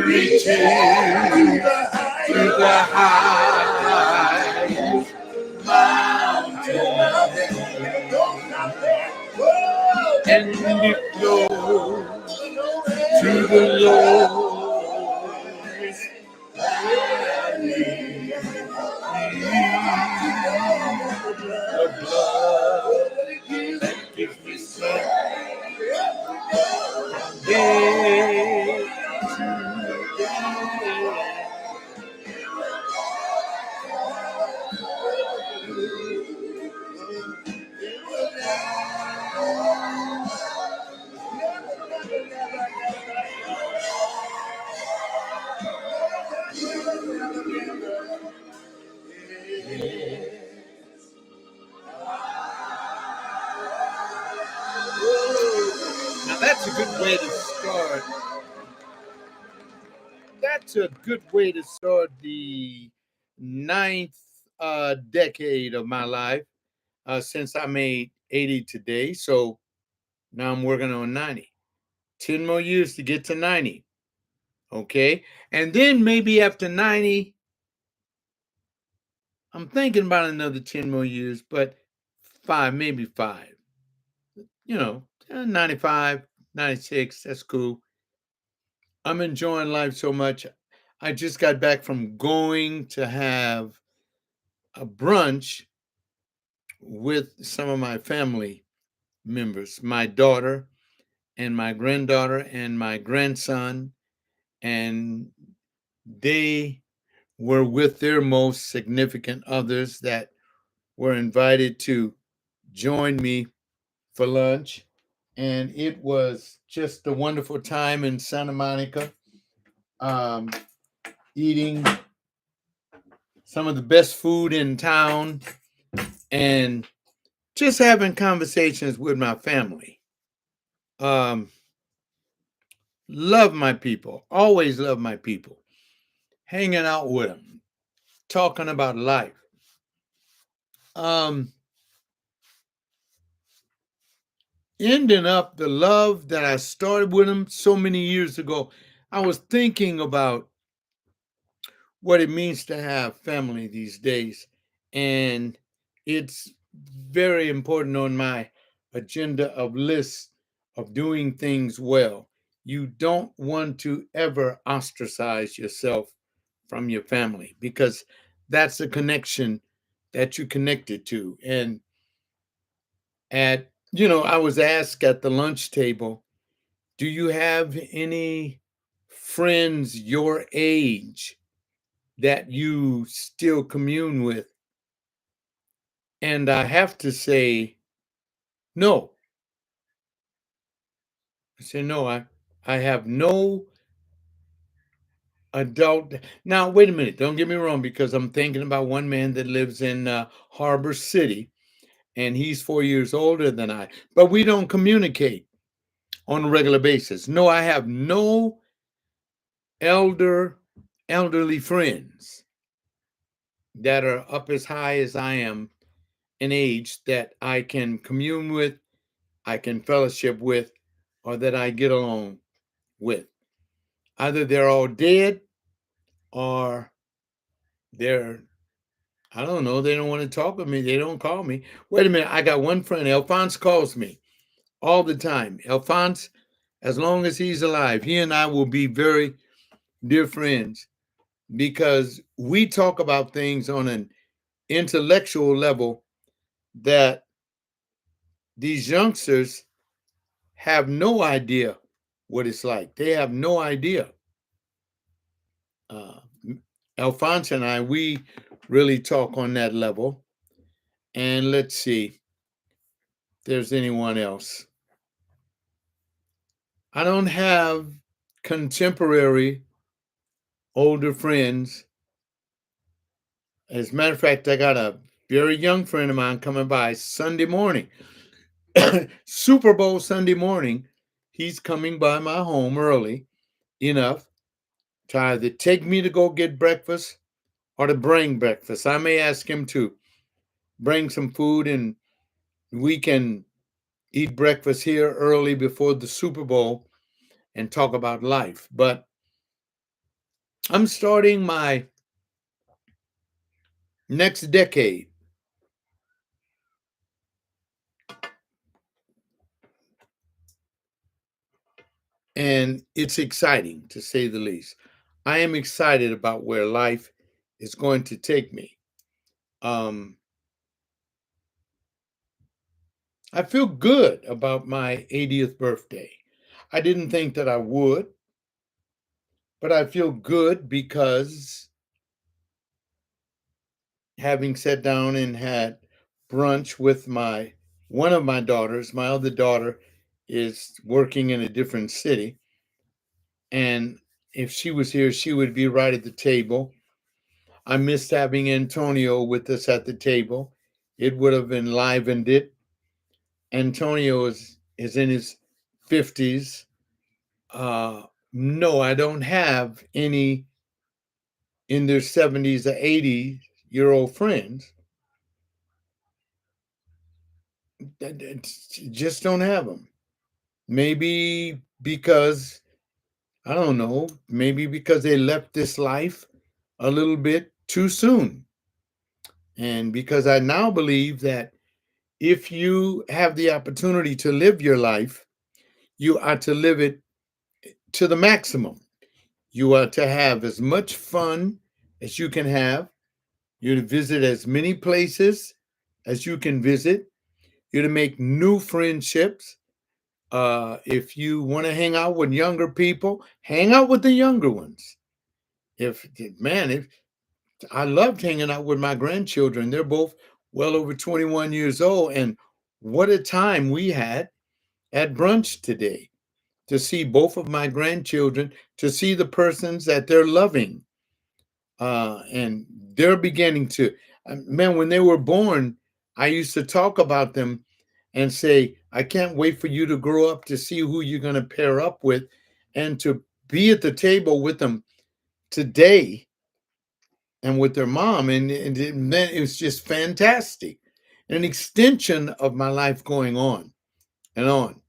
reaching to the highest mountain, and it flows to the lowest valley. The blood that gives me strength, day to day. Now that's a good way to start. That's a good way to start the ninth decade of my life since I made 80 today. So now I'm working on 90. 10 more years to get to 90. Okay. And then maybe after 90, I'm thinking about another 10 more years, but maybe five. 95, 96, that's cool. I'm enjoying life so much. I just got back from going to have a brunch with some of my family members, my daughter and my granddaughter and my grandson, and they were with their most significant others that were invited to join me for lunch. And it was just a wonderful time in Santa Monica, um, eating some of the best food in town and just having conversations with my family. Um, love my people, always love my people, hanging out with them, talking about life. Um, Ending up the love that I started with them so many years ago. I was thinking about what it means to have family these days, and it's very important on my agenda of lists of doing things well. You don't want to ever ostracize yourself from your family because that's a connection that you connected to. And I was asked at the lunch table, do you have any friends your age that you still commune with? And I have to say, no. I say, no, I have no adult. Now, wait a minute. Don't get me wrong, because I'm thinking about one man that lives in Harbor City, and he's 4 years older than I, but we don't communicate on a regular basis. No, I have no elderly friends that are up as high as I am in age that I can commune with, I can fellowship with, or that I get along with. Either they're all dead or they're, I don't know, they don't want to talk with me. They don't call me. Wait a minute. I got one friend. Alphonse calls me all the time. Alphonse, as long as he's alive, he and I will be very dear friends because we talk about things on an intellectual level that these youngsters have no idea what it's like. They have no idea. Uh, Alphonse and I, we really talk on that level. And let's see if there's anyone else. I don't have contemporary older friends. As a matter of fact, I got a very young friend of mine coming by Sunday morning, Super Bowl Sunday morning. He's coming by my home early enough to either take me to go get breakfast or to bring breakfast. I may ask him to bring some food and we can eat breakfast here early before the Super Bowl and talk about life. But I'm starting my next decade, and it's exciting to say the least. I am excited about where life is going to take me. Um, I feel good about my 80th birthday. I didn't think that I would, but I feel good because having sat down and had brunch with my one of my daughters, my other daughter is working in a different city, and if she was here, she would be right at the table. I missed having Antonio with us at the table. It would have enlivened it. Antonio is in his 50s. No, I don't have any in their 70s or 80-year-old friends. Just don't have them. Maybe because, I don't know, maybe because they left this life a little bit too soon. And because I now believe that if you have the opportunity to live your life, you are to live it to the maximum. You are to have as much fun as you can have. You're to visit as many places as you can visit. You're to make new friendships. If you want to hang out with younger people, hang out with the younger ones. If man, if I loved hanging out with my grandchildren, they're both well over 21 years old, and what a time we had at brunch today to see both of my grandchildren, to see the persons that they're loving, and they're beginning to. Man, when they were born, I used to talk about them and say, I can't wait for you to grow up to see who you're going to pair up with and to be at the table with them today and with their mom. And then it was just fantastic. An extension of my life going on and on.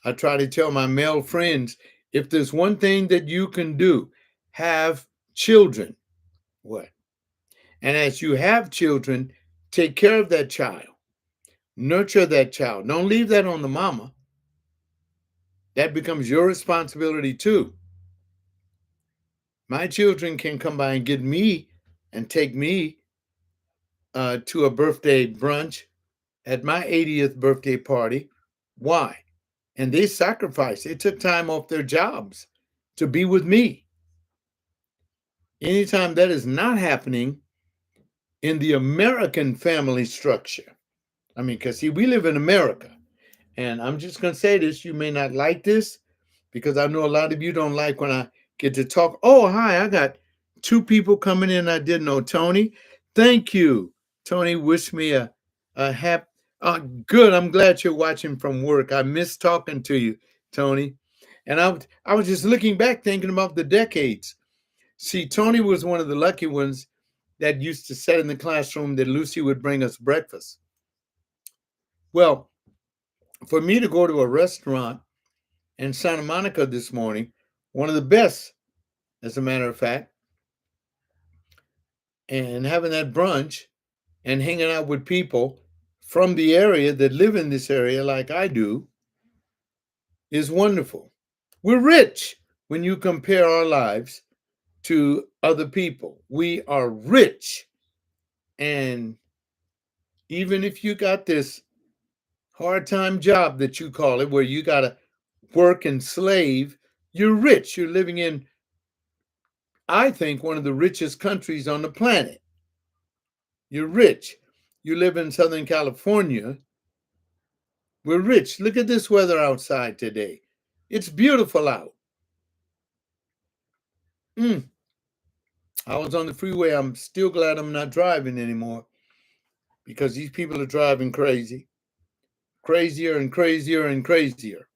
I try to tell my male friends, if there's one thing that you can do, have children. What? And as you have children, take care of that child, nurture that child. Don't leave that on the mama. That becomes your responsibility too. My children can come by and get me and take me to a birthday brunch at my 80th birthday party. Why? And they sacrificed, they took time off their jobs to be with me. Anytime that is not happening in the American family structure, I mean, because see, we live in America. And I'm just going to say this. You may not like this because I know a lot of you don't like when I get to talk. Oh, hi. I got two people coming in I didn't know. Tony, thank you. Tony, wish me a happy. Good. I'm glad you're watching from work. I miss talking to you, Tony. And I was just looking back thinking about the decades. See, Tony was one of the lucky ones that used to sit in the classroom that Lucy would bring us breakfast. Well, for me to go to a restaurant in Santa Monica this morning, one of the best, as a matter of fact, and having that brunch and hanging out with people from the area that live in this area like I do is wonderful. We're rich when you compare our lives to other people. We are rich. And even if you got this hard time job that you call it, where you got to work and slave, you're rich. You're living in, I think, one of the richest countries on the planet. You're rich. You live in Southern California. We're rich. Look at this weather outside today. It's beautiful out. Mm. I was on the freeway. I'm still glad I'm not driving anymore because these people are driving crazy, crazier and crazier and crazier.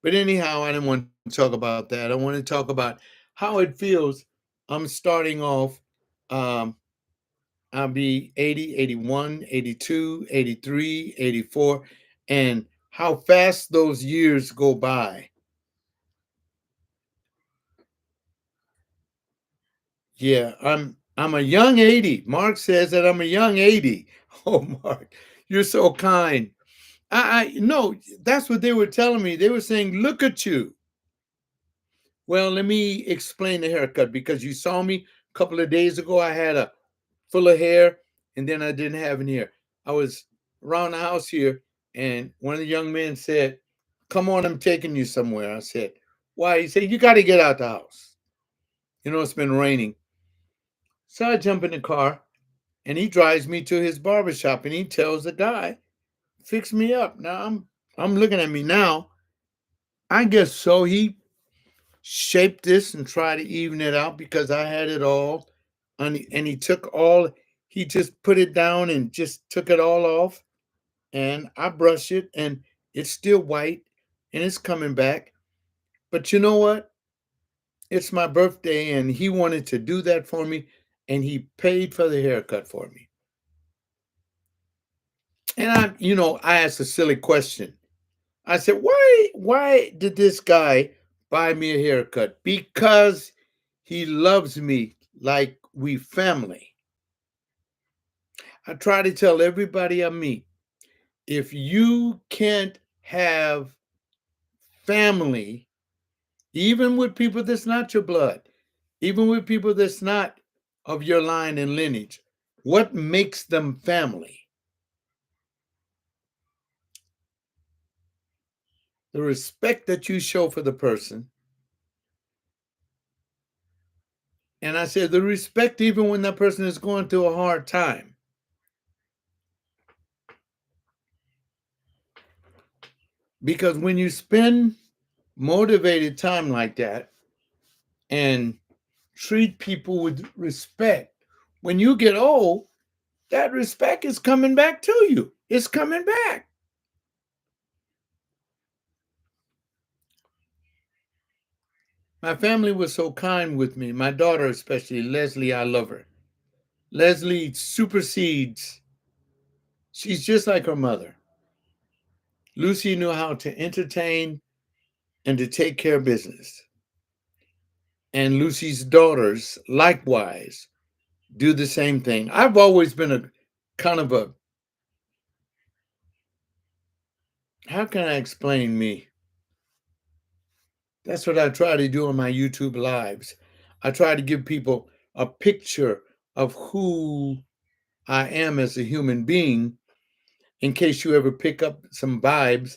But anyhow, I didn't want to talk about that. I want to talk about how it feels. I'm starting off. Um, I'll be 80, 81, 82, 83, 84, and how fast those years go by. Yeah, I'm a young 80. Mark says that I'm a young 80. Oh, Mark, you're so kind. I no, that's what they were telling me. They were saying, "Look at you." Well, let me explain the haircut because you saw me a couple of days ago. I had a full of hair, and then I didn't have any hair. I was around the house here, and one of the young men said, "Come on, I'm taking you somewhere." I said, "Why?" He said, "You got to get out the house. You know it's been raining." So I jump in the car, and he drives me to his barber shop, and he tells the guy, "Fix me up." Now I'm looking at me now. I guess so. He shaped this and tried to even it out because I had it all. And he took all, he just put it down and just took it all off. And I brushed it and it's still white and it's coming back. But you know what? It's my birthday and he wanted to do that for me and he paid for the haircut for me. And I asked a silly question. I said, why did this guy buy me a haircut? Because he loves me like we family. I try to tell everybody I meet, if you can't have family, even with people that's not your blood, even with people that's not of your line and lineage, what makes them family? The respect that you show for the person. And I said, the respect even when that person is going through a hard time. Because when you spend motivated time like that and treat people with respect, when you get old, that respect is coming back to you. It's coming back. My family was so kind with me. My daughter, especially Leslie, I love her. Leslie supersedes. She's just like her mother. Lucy knew how to entertain and to take care of business. And Lucy's daughters, likewise, do the same thing. I've always been a kind of a, how can I explain me? That's what I try to do on my YouTube lives. I try to give people a picture of who I am as a human being in case you ever pick up some vibes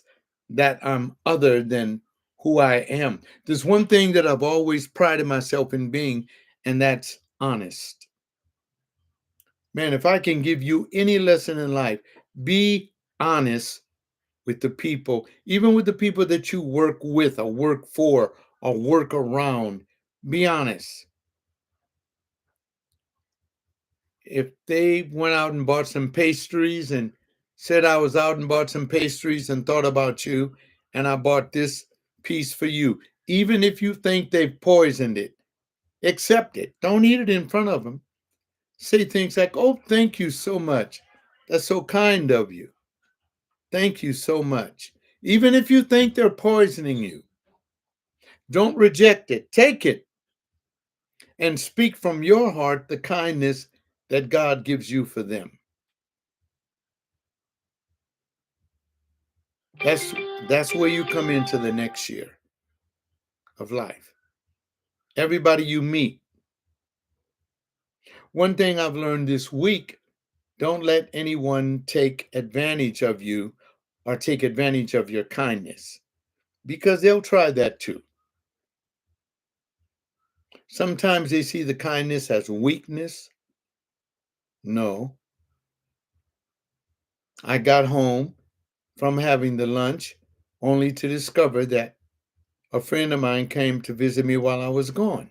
that I'm other than who I am. There's one thing that I've always prided myself in being, and that's honest. Man, if I can give you any lesson in life, be honest with the people, even with the people that you work with or work for or work around. Be honest. If they went out and bought some pastries and said I was out and bought some pastries and thought about you, and I bought this piece for you, even if you think they've poisoned it, accept it. Don't eat it in front of them. Say things like, "Oh, thank you so much. That's so kind of you. Thank you so much." Even if you think they're poisoning you, don't reject it. Take it and speak from your heart the kindness that God gives you for them. That's that's where you come into the next year of life. Everybody you meet. One thing I've learned this week, don't let anyone take advantage of you or take advantage of your kindness because they'll try that too. Sometimes they see the kindness as weakness. No. I got home from having the lunch only to discover that a friend of mine came to visit me while I was gone.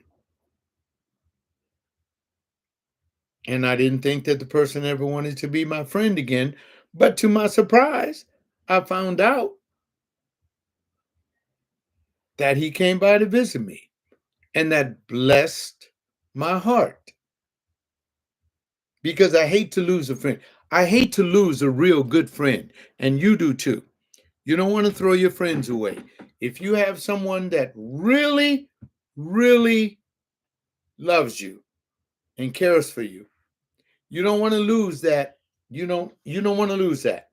And I didn't think that the person ever wanted to be my friend again. But to my surprise, I found out that he came by to visit me. And that blessed my heart because I hate to lose a friend. I hate to lose a real good friend. And you do too. You don't want to throw your friends away. If you have someone that really, really loves you, and cares for you. You don't want to lose that. You don't want to lose that,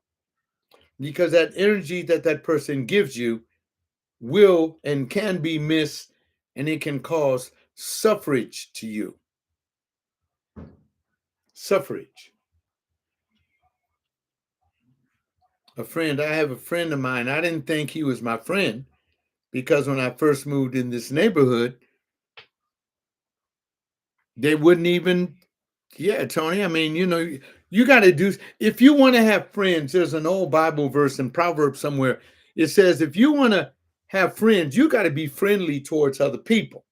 because that energy that that person gives you will and can be missed, and it can cause suffrage to you. Suffrage. I have a friend of mine. I didn't think he was my friend because when I first moved in this neighborhood, they wouldn't even, yeah, Tony. I mean, you got to do, if you want to have friends, there's an old Bible verse in Proverbs somewhere. It says, if you want to have friends, you got to be friendly towards other people.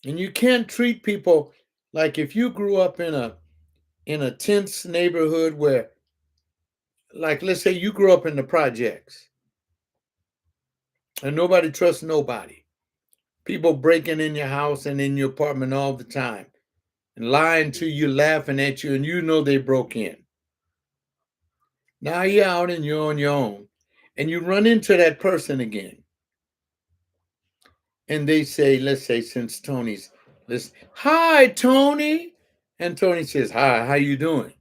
And you can't treat people like, if you grew up in a tense neighborhood where, like, let's say you grew up in the projects and nobody trusts nobody. People breaking in your house and in your apartment all the time and lying to you, laughing at you, and you know they broke in. Now you're out and you're on your own, and you run into that person again. And they say, let's say, since Tony's, hi, Tony. And Tony says, hi, how you doing?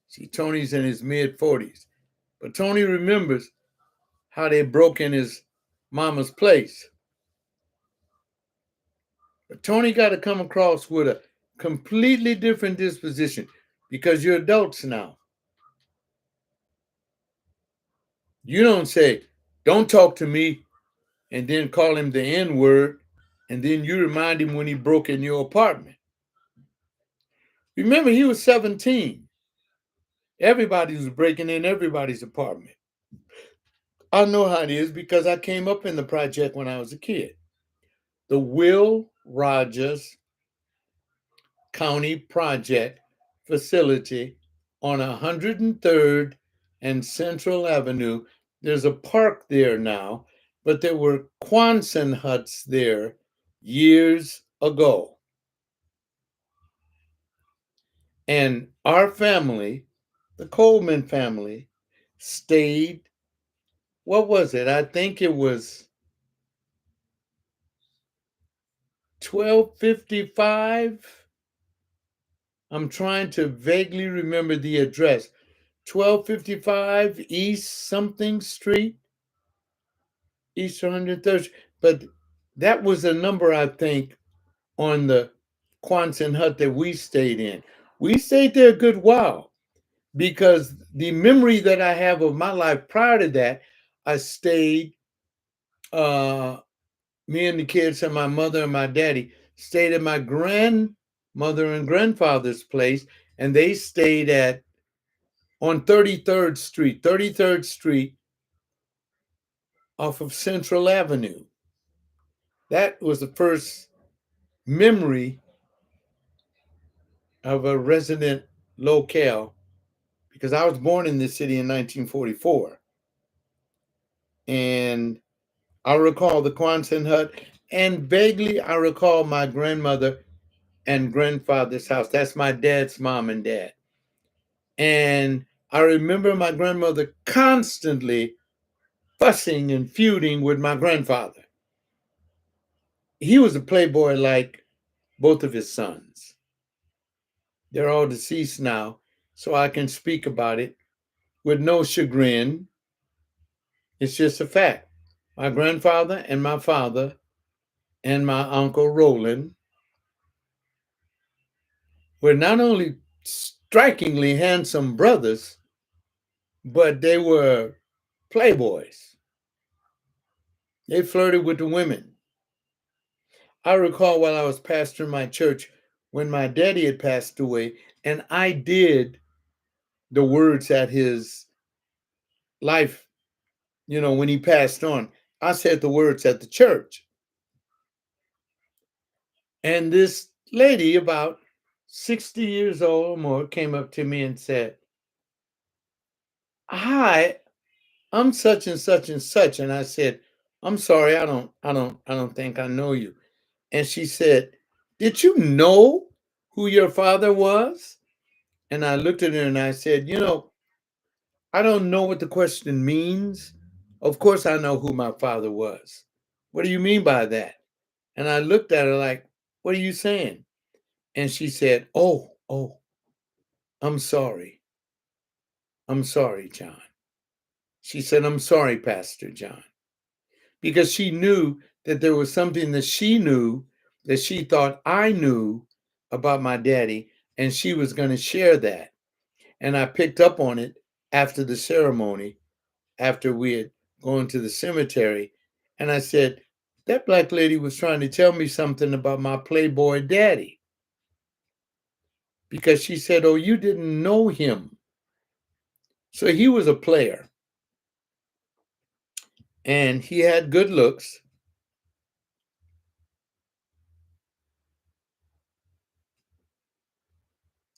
See, Tony's in his mid-40s. But Tony remembers how they broke in his mama's place. But Tony got to come across with a completely different disposition, because you're adults now. You don't say, don't talk to me, and then call him the N word, and then you remind him when he broke in your apartment. Remember, he was 17. Everybody was breaking in everybody's apartment. I know how it is because I came up in the project when I was a kid. The Will Rogers County Project facility on 103rd and Central Avenue. There's a park there now, but there were Quonset huts there years ago. And our family, the Coleman family, stayed, what was it? I think it was 1255. I'm trying to vaguely remember the address. 1255 East something Street, East 103rd. But that was the number, I think, on the Quonset hut that we stayed in. We stayed there a good while because the memory that I have of my life prior to that, I stayed, me and the kids and my mother and my daddy stayed at my grandmother and grandfather's place, and they stayed on 33rd Street off of Central Avenue. That was the first memory of a resident locale, because I was born in this city in 1944. And I recall the Quonset hut, and vaguely I recall my grandmother and grandfather's house. That's my dad's mom and dad. And I remember my grandmother constantly fussing and feuding with my grandfather. He was a playboy like both of his sons. They're all deceased now, so I can speak about it with no chagrin. It's just a fact. My grandfather and my father and my uncle Roland were not only strikingly handsome brothers, but they were playboys. They flirted with the women. I recall while I was pastoring my church, when my daddy had passed away, and I did the words at his life, when he passed on, I said the words at the church. And this lady, about 60 years old or more, came up to me and said, hi, I'm such and such and such. And I said, I'm sorry, I don't think I know you. And she said, did you know who your father was? And I looked at her and I said, I don't know what the question means. Of course I know who my father was. What do you mean by that? And I looked at her like, "What are you saying?" And she said, "Oh, I'm sorry. I'm sorry, John." She said, "I'm sorry, Pastor John." Because she knew that there was something that she knew that she thought I knew about my daddy, and she was going to share that. And I picked up on it after the ceremony, after we had gone to the cemetery. And I said, "That black lady was trying to tell me something about my Playboy daddy." Because she said, "Oh, you didn't know him." So he was a player and he had good looks.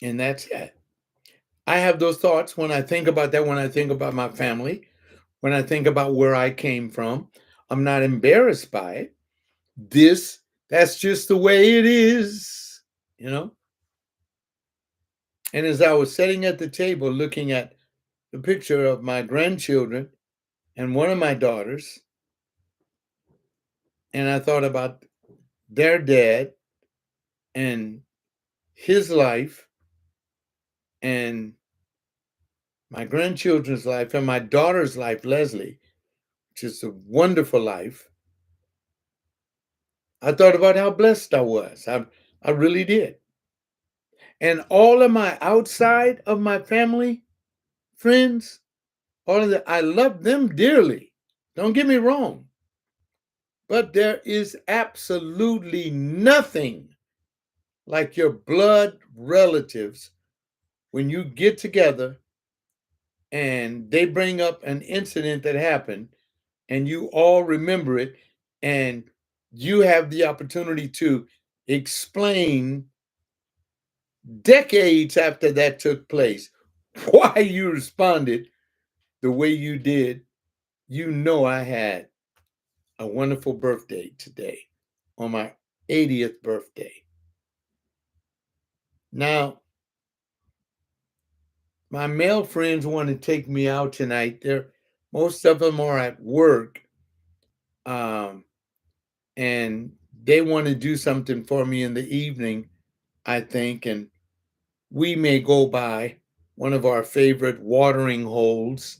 And that's it. I have those thoughts when I think about that, when I think about my family, when I think about where I came from. I'm not embarrassed by it. That's just the way it is, you know? And as I was sitting at the table looking at the picture of my grandchildren and one of my daughters, and I thought about their dad and his life and my grandchildren's life and my daughter's life, Leslie, which is a wonderful life. I thought about how blessed I was. I really did. And all of my outside of my family, friends, all of that, I love them dearly. Don't get me wrong. But there is absolutely nothing like your blood relatives when you get together and they bring up an incident that happened and you all remember it and you have the opportunity to explain decades after that took place why you responded the way you did. You know, I had a wonderful birthday today on my 80th birthday. Now, my male friends want to take me out tonight. Most of them are at work, um, and they want to do something for me in the evening, I think, and we may go by one of our favorite watering holes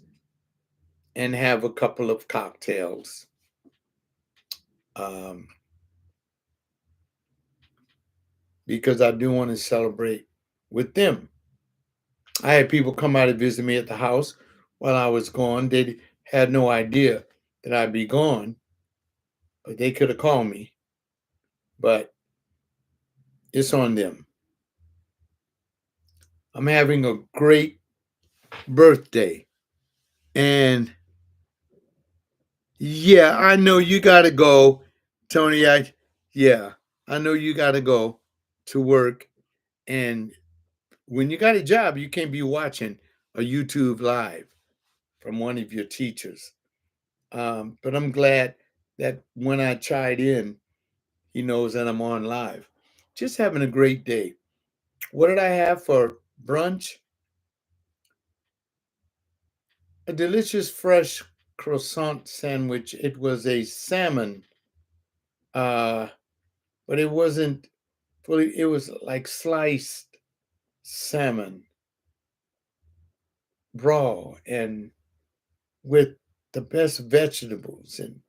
and have a couple of cocktails. Um, because I do want to celebrate with them. I had people come out and visit me at the house while I was gone. They had no idea that I'd be gone, but they could have called me. But it's on them. I'm having a great birthday. And yeah, I know you got to go, Tony. Yeah, I know you got to go to work. And when you got a job, you can't be watching a YouTube live from one of your teachers. But I'm glad that when I tried in, he knows that I'm on live. Just having a great day. What did I have for brunch? A delicious fresh croissant sandwich. It was a salmon, uh, but it wasn't fully, it was like sliced salmon, raw, and with the best vegetables and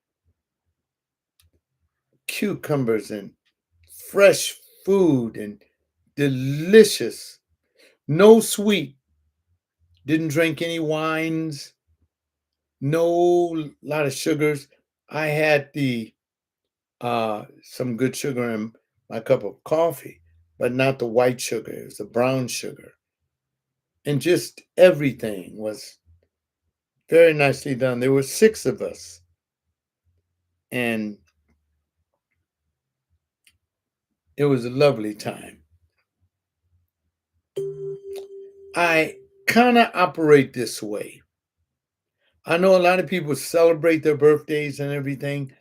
cucumbers and fresh food and delicious. No sweet. Didn't drink any wines. No lot of sugars. I had the some good sugar in my cup of coffee, but not the white sugar. It was the brown sugar. And just everything was very nicely done. There were six of us, and it was a lovely time. I kind of operate this way. I know a lot of people celebrate their birthdays and everything.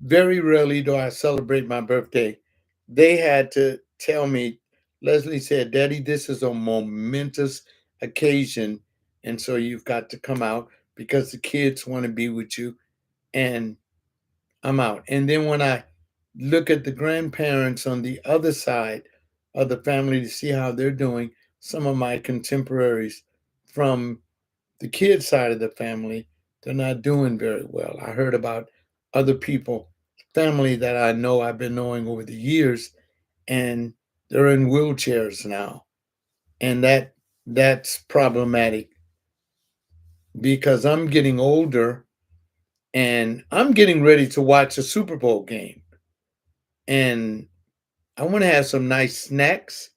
Very rarely do I celebrate my birthday. They had to tell me, Leslie said, "Daddy, this is a momentous occasion. And so you've got to come out because the kids want to be with you." And I'm out. And then when I look at the grandparents on the other side of the family to see how they're doing. Some of my contemporaries from the kid side of the family, they're not doing very well. I heard about other people, family that I know I've been knowing over the years, and they're in wheelchairs now. And that's problematic because I'm getting older and I'm getting ready to watch a Super Bowl game. And I want to have some nice snacks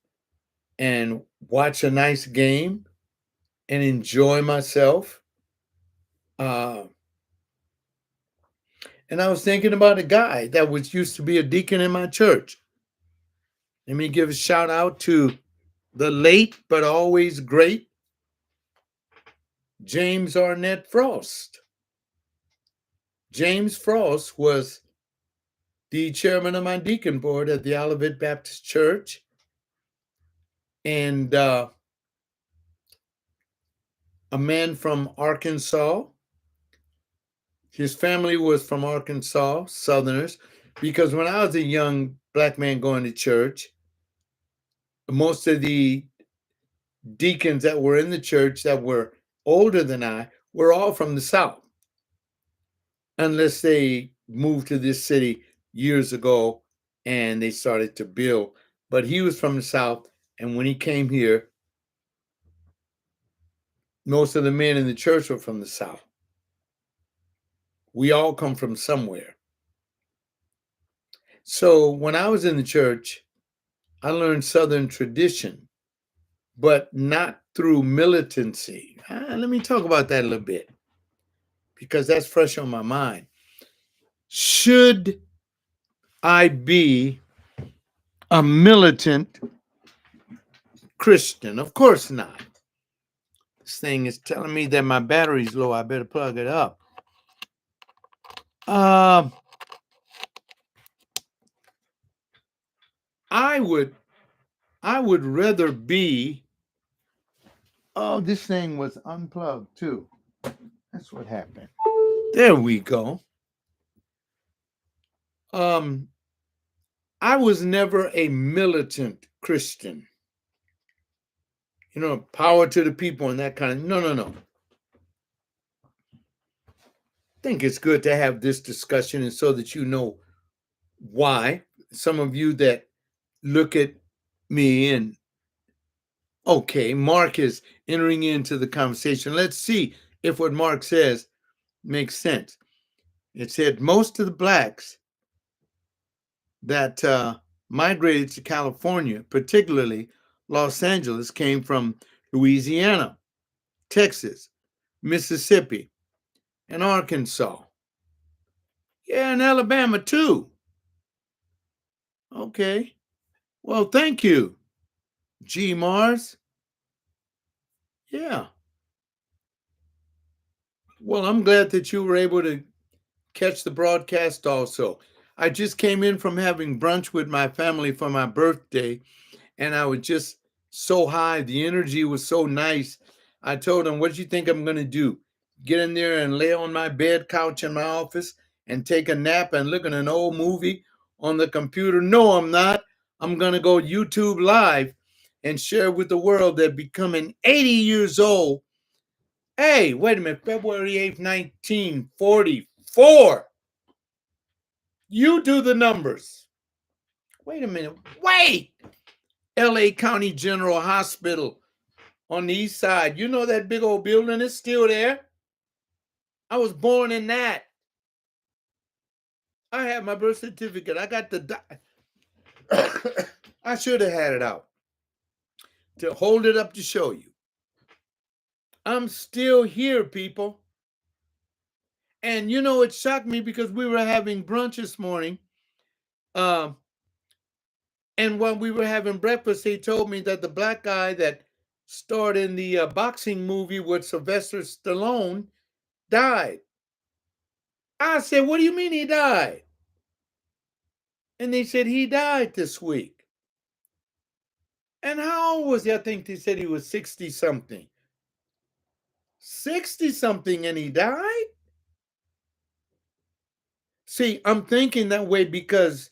and watch a nice game and enjoy myself. Uh, and I was thinking about a guy that was used to be a deacon in my church. Let me give a shout out to the late but always great James Arnett Frost. James Frost was the chairman of my deacon board at the Olivet Baptist Church. And a man from Arkansas. His family was from Arkansas, Southerners, because when I was a young black man going to church, most of the deacons that were in the church that were older than I were all from the South, unless they moved to this city years ago and they started to build. But he was from the South, and when he came here, most of the men in the church were from the South. We all come from somewhere. So when I was in the church, I learned Southern tradition, but not through militancy. Let me talk about that a little bit because that's fresh on my mind. Should I be a militant Christian? Of course not. This thing is telling me that my battery's low. I better plug it up. Uh, I would rather be. Oh, this thing was unplugged too. That's what happened. There we go. Um, I was never a militant Christian. You know, power to the people and that kind of. No, no, no. I think it's good to have this discussion and so that you know why. Some of you that look at me and okay, Mark is entering into the conversation. Let's see if what Mark says makes sense. It said most of the blacks that migrated to California, particularly Los Angeles, came from Louisiana, Texas, Mississippi, and Arkansas. Yeah, and Alabama too. Okay. Well, thank you, G Mars. Yeah. Well, I'm glad that you were able to catch the broadcast also. I just came in from having brunch with my family for my birthday, and I was just so high. The energy was so nice. I told them, what do you think I'm going to do? Get in there and lay on my bed couch in my office and take a nap and look at an old movie on the computer? No, I'm not. I'm going to go YouTube live and share with the world that becoming 80 years old. Hey, wait a minute. February 8th, 1944. You do the numbers. Wait a minute. Wait. LA County General Hospital on the east side. You know that big old building is still there? I was born in that. I have my birth certificate. I got the. I should have had it out to hold it up to show you. I'm still here, people. And you know, it shocked me because we were having brunch this morning. Um, and while we were having breakfast, he told me that the black guy that starred in the boxing movie with Sylvester Stallone died. I said, what do you mean he died? And they said he died this week. And how old was he? I think they said he was 60 something. 60 something and he died? See, I'm thinking that way because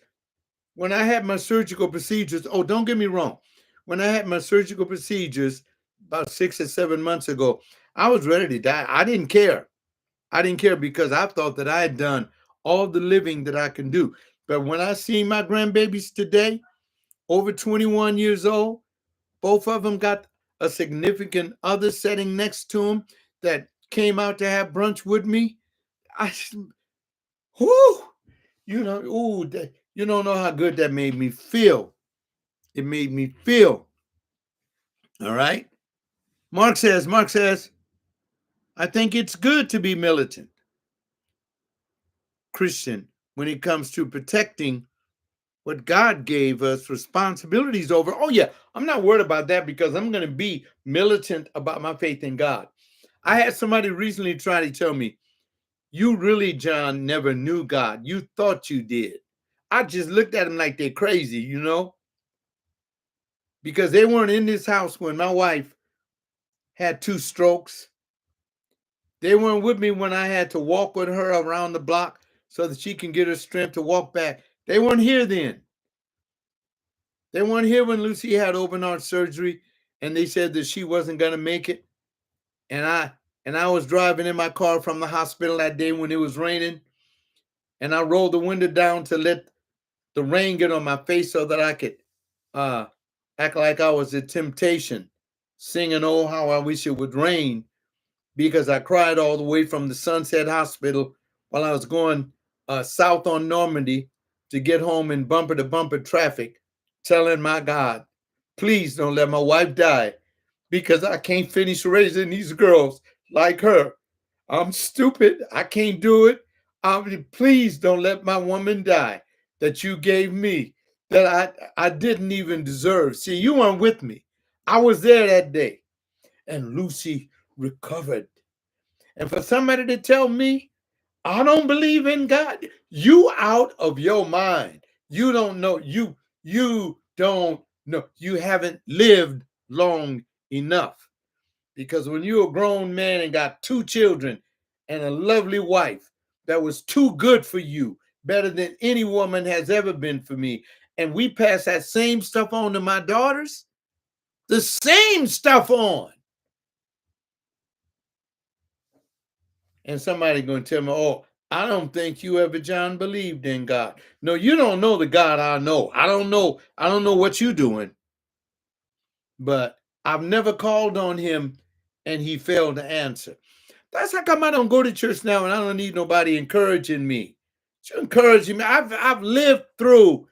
When I had my surgical procedures, oh, don't get me wrong. When I had my surgical procedures about 6 or 7 months ago, I was ready to die. I didn't care. I didn't care because I thought that I had done all the living that I can do. But when I see my grandbabies today, over 21 years old, both of them got a significant other sitting next to them that came out to have brunch with me. I, whoo, you don't know how good that made me feel. It made me feel. All right. Mark says, I think it's good to be militant Christian when it comes to protecting what God gave us responsibilities over. Oh, yeah, I'm not worried about that because I'm going to be militant about my faith in God. I had somebody recently try to tell me, you really, John, never knew God. You thought you did. I just looked at them like they're crazy, because they weren't in this house when my wife had 2 strokes. They weren't with me when I had to walk with her around the block so that she can get her strength to walk back. They weren't here then. They weren't here when Lucy had open heart surgery and they said that she wasn't going to make it. And I was driving in my car from the hospital that day when it was raining, and I rolled the window down to let the rain get on my face so that I could uh, act like I was a temptation, singing "Oh How I Wish It Would Rain," because I cried all the way from the Sunset Hospital while I was going south on Normandy to get home in bumper to bumper traffic, telling my God, please don't let my wife die because I can't finish raising these girls like her. I'm stupid. I can't do it. Please don't let my woman die that you gave me that I didn't even deserve. See, you weren't with me. I was there that day. And Lucy recovered. And for somebody to tell me, I don't believe in God, you out of your mind. You don't know. You don't know. You haven't lived long enough. Because when you're a grown man and got 2 children and a lovely wife that was too good for you, better than any woman has ever been for me, and we pass that same stuff on to my daughters, the same stuff on. And somebody going to tell me, oh, I don't think you ever, John, believed in God. No, you don't know the God I know. I don't know what you're doing. But I've never called on him and he failed to answer. That's how come I don't go to church now and I don't need nobody encouraging me. You encouraging me. I've lived through,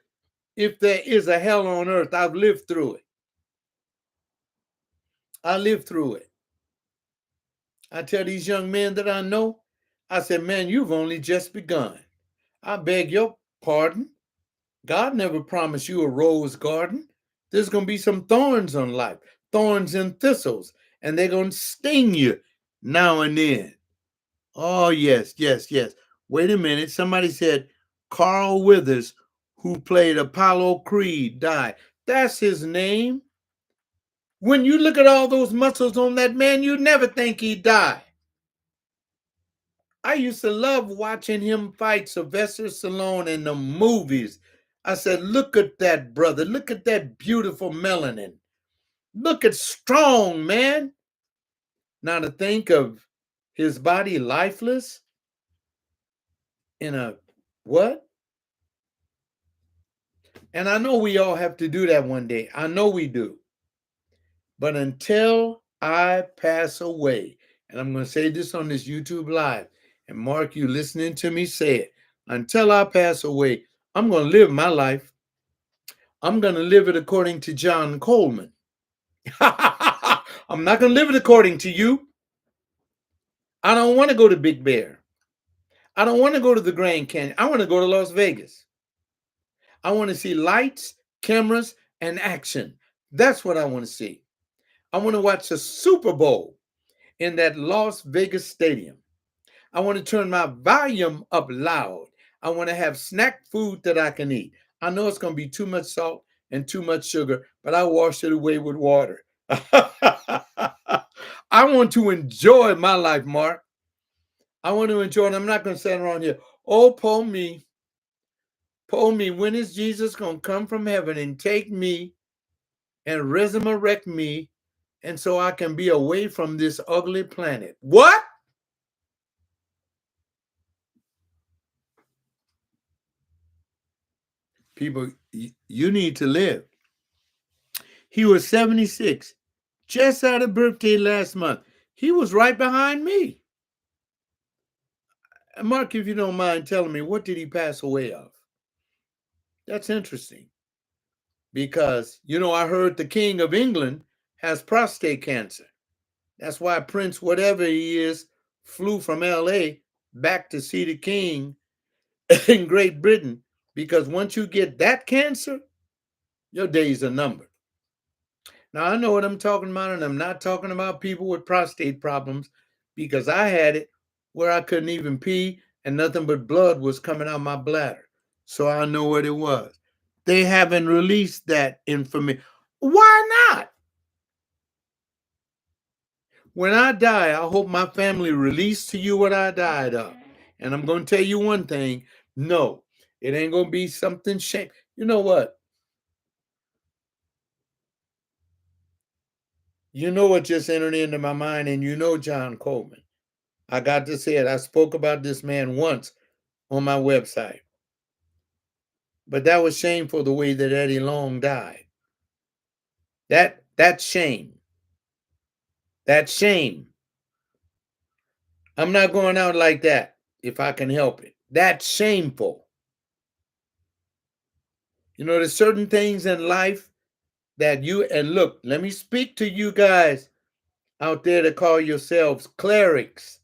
if there is a hell on earth, I've lived through it. I lived through it. I tell these young men that I know, I said, man, you've only just begun. I beg your pardon. God never promised you a rose garden. There's going to be some thorns on life, thorns and thistles, and they're going to sting you now and then. Oh, yes, yes, yes. Wait a minute. Somebody said Carl Withers, who played Apollo Creed, died. That's his name. When you look at all those muscles on that man, you'd never think he'd die. I used to love watching him fight Sylvester Stallone in the movies. I said, look at that brother. Look at that beautiful melanin. Look at strong, man. Now to think of his body lifeless in a what? And I know we all have to do that one day. I know we do. But until I pass away, and I'm going to say this on this YouTube Live, and Mark, you listening to me say it, until I pass away, I'm going to live my life. I'm going to live it according to John Coleman. I'm not going to live it according to you. I don't want to go to Big Bear. I don't want to go to the Grand Canyon. I want to go to Las Vegas. I want to see lights, cameras, and action. That's what I want to see. I want to watch the Super Bowl in that Las Vegas stadium. I want to turn my volume up loud. I want to have snack food that I can eat. I know it's going to be too much salt and too much sugar, but I wash it away with water. I want to enjoy my life, Mark. I want to enjoy it. I'm not going to stand around here. Oh, told me, when is Jesus going to come from heaven and take me and resurrect me, and so I can be away from this ugly planet? What? People, you need to live. He was 76, just had a birthday last month. He was right behind me. Mark, if you don't mind telling me, what did he pass away of? That's interesting. Because, I heard the King of England has prostate cancer. That's why Prince, whatever he is, flew from LA back to see the king in Great Britain. Because once you get that cancer, your days are numbered. Now, I know what I'm talking about, and I'm not talking about people with prostate problems, because I had it where I couldn't even pee and nothing but blood was coming out my bladder. So I know what it was. They haven't released that information. Why not? When I die, I hope my family released to you what I died of. And I'm going to tell you one thing. No, it ain't going to be something shame. You know what? You know what just entered into my mind, and you know John Coleman. I got to say it. I spoke about this man once on my website. But that was shameful, the way that Eddie Long died. That's shame. That's shame. I'm not going out like that if I can help it. That's shameful. There's certain things in life that and look, let me speak to you guys out there that call yourselves clerics.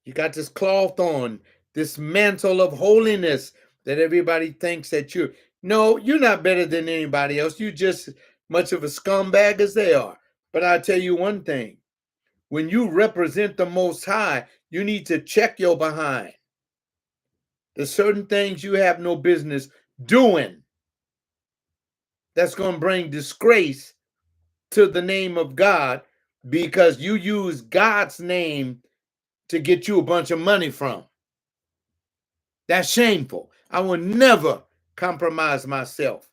You got this cloth on, this mantle of holiness that everybody thinks that you're. No, you're not better than anybody else. You're just much of a scumbag as they are. But I'll tell you one thing. When you represent the Most High, you need to check your behind. There's certain things you have no business doing that's going to bring disgrace to the name of God, because you use God's name to get you a bunch of money from. That's shameful. I will never compromise myself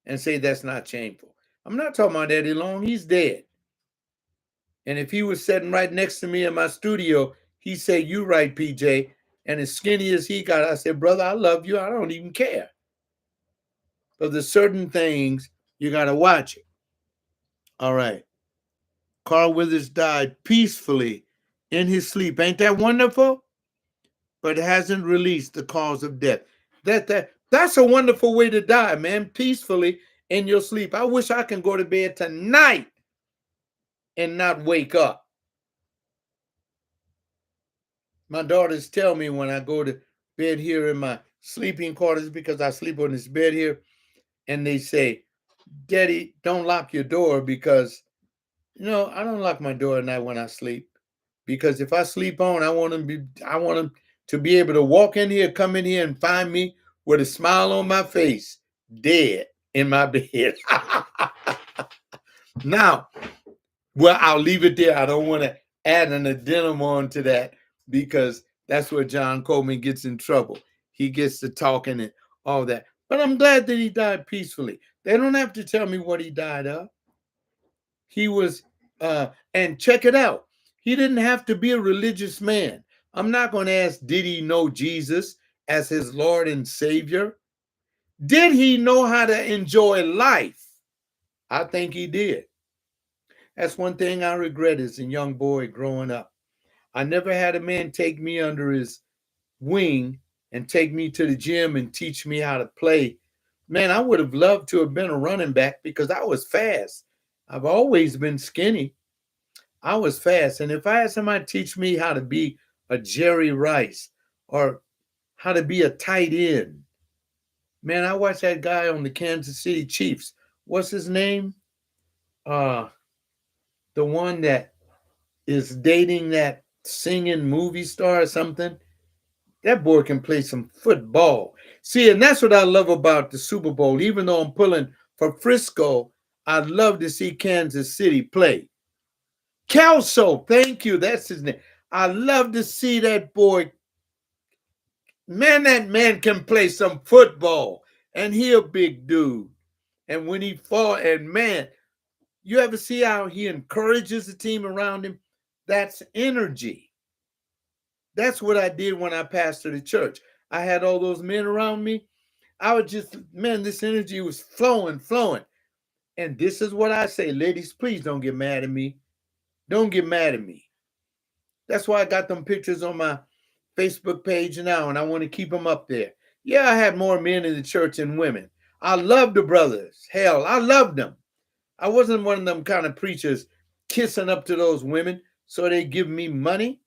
and say that's not shameful. I'm not talking about Eddie Long. He's dead. And if he was sitting right next to me in my studio, he'd say, "You right, PJ." And as skinny as he got, I said, "Brother, I love you. I don't even care." But there's certain things you got to watch it. All right. Carl Withers died peacefully in his sleep. Ain't that wonderful? But hasn't released the cause of death. That's a wonderful way to die, man. Peacefully in your sleep. I wish I can go to bed tonight and not wake up. My daughters tell me when I go to bed here in my sleeping quarters, because I sleep on this bed here, and they say, "Daddy, don't lock your door," because I don't lock my door at night when I sleep. Because if I sleep on, I want them to be able to walk in here, come in here, and find me with a smile on my face, dead in my bed. Now, well, I'll leave it there. I don't want to add an addendum on to that, because that's where John Coleman gets in trouble. He gets to talking and all that. But I'm glad that he died peacefully. They don't have to tell me what he died of. He was, and check it out. He didn't have to be a religious man. I'm not going to ask, did he know Jesus as his Lord and Savior? Did he know how to enjoy life? I think he did. That's one thing I regret as a young boy growing up. I never had a man take me under his wing and take me to the gym and teach me how to play. Man, I would have loved to have been a running back, because I was fast. I've always been skinny. I was fast. And if I had somebody teach me how to be a Jerry Rice or how to be a tight end, man, I watched that guy on the Kansas City Chiefs. What's his name? The one that is dating that singing movie star or something. That boy can play some football. See, and that's what I love about the Super Bowl. Even though I'm pulling for Frisco, I'd love to see Kansas City play. Kelso, thank you. That's his name. I love to see that boy Man, that man can play some football, and he a big dude. And when he fall, and man, you ever see how he encourages the team around him? That's energy. That's what I did when I pastored the church. I had all those men around me. I would just, man, this energy was flowing, flowing. And this is what I say, ladies, please don't get mad at me. Don't get mad at me. That's why I got them pictures on my Facebook page now, and I want to keep them up there. Yeah, I had more men in the church than women. I love the brothers. Hell, I loved them. I wasn't one of them kind of preachers kissing up to those women so they give me money.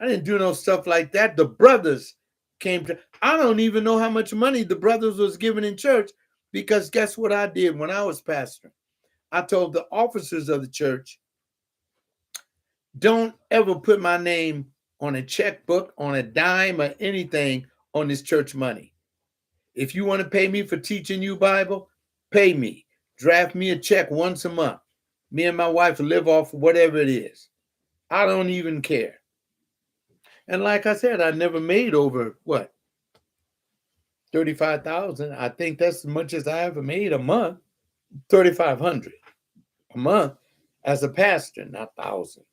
I didn't do no stuff like that. The brothers came to, I don't even know how much money the brothers was giving in church, because guess what I did when I was pastor? I told the officers of the church, don't ever put my name on a checkbook, on a dime, or anything on this church money. If you want to pay me for teaching you Bible, pay me. Draft me a check once a month. Me and my wife live off whatever it is. I don't even care. And like I said, I never made over what, 35,000. I think that's as much as I ever made a month. 3,500 a month as a pastor, not thousand.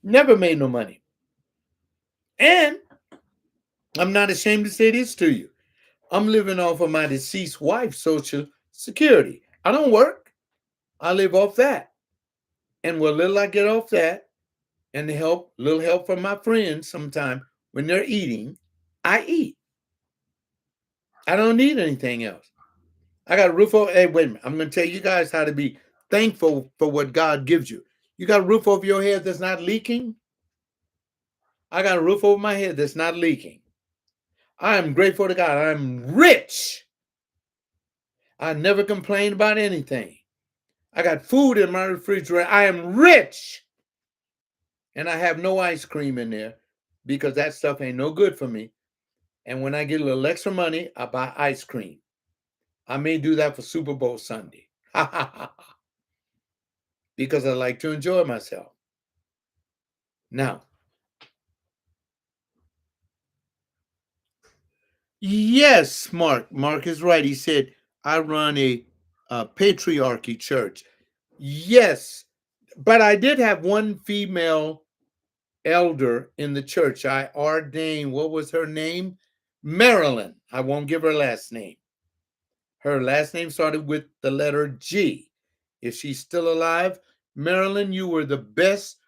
Never made no money. And I'm not ashamed to say this to you. I'm living off of my deceased wife's Social Security. I don't work. I live off that. And what little I get off that, and the help, little help from my friends sometime when they're eating, I eat. I don't need anything else. I got a roof over. Hey, wait a minute. I'm going to tell you guys how to be thankful for what God gives you. You got a roof over your head that's not leaking? I got a roof over my head that's not leaking. I am grateful to God. I'm rich. I never complain about anything. I got food in my refrigerator. I am rich. And I have no ice cream in there because that stuff ain't no good for me. And when I get a little extra money, I buy ice cream. I may do that for Super Bowl Sunday because I like to enjoy myself. Now, yes, Mark. Mark is right. He said, I run a patriarchy church. Yes, but I did have one female elder in the church. I ordained, what was her name? Marilyn. I won't give her last name. Her last name started with the letter G. If she's still alive, Marilyn, you were the best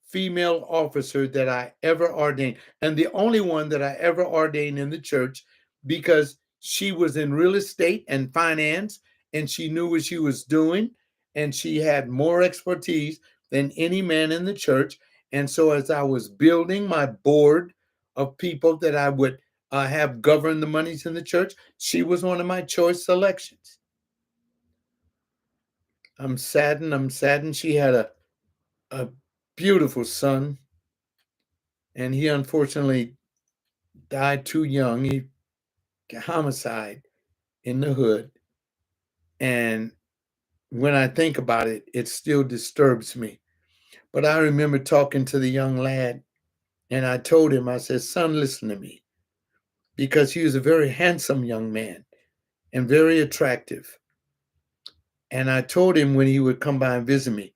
female officer that I ever ordained, and the only one that I ever ordained in the church, because she was in real estate and finance, and she knew what she was doing, and she had more expertise than any man in the church. And so, as I was building my board of people that I would have govern the monies in the church, she was one of my choice selections. I'm saddened. I'm saddened. She had a beautiful son, and he unfortunately died too young. He homicide in the hood. And when I think about it, it still disturbs me. But I remember talking to the young lad, and I told him, I said, son, listen to me. Because he was a very handsome young man and very attractive. And I told him when he would come by and visit me,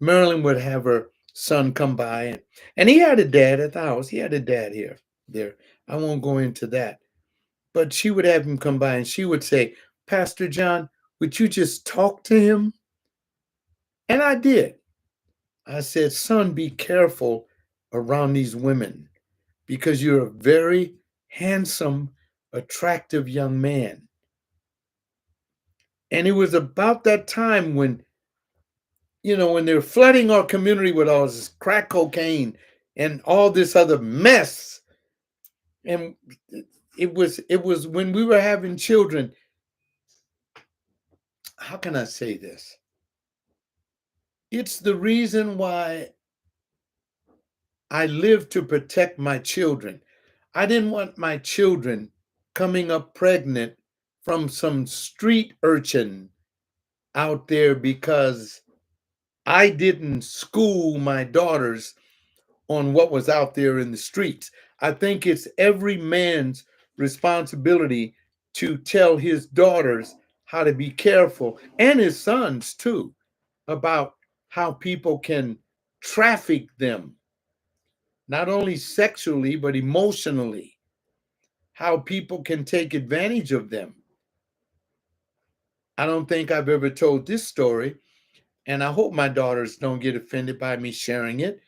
Marilyn would have her son come by, and he had a dad at the house. He had a dad here, there. I won't go into that. But she would have him come by and she would say, Pastor John, would you just talk to him? And I did. I said, son, be careful around these women because you're a very handsome, attractive young man. And it was about that time when, when they're flooding our community with all this crack cocaine and all this other mess. And it was when we were having children. How can I say this? It's the reason why I live to protect my children. I didn't want my children coming up pregnant from some street urchin out there because I didn't school my daughters on what was out there in the streets. I think it's every man's responsibility to tell his daughters how to be careful, and his sons too, about how people can traffic them, not only sexually, but emotionally, how people can take advantage of them. I don't think I've ever told this story, and I hope my daughters don't get offended by me sharing it.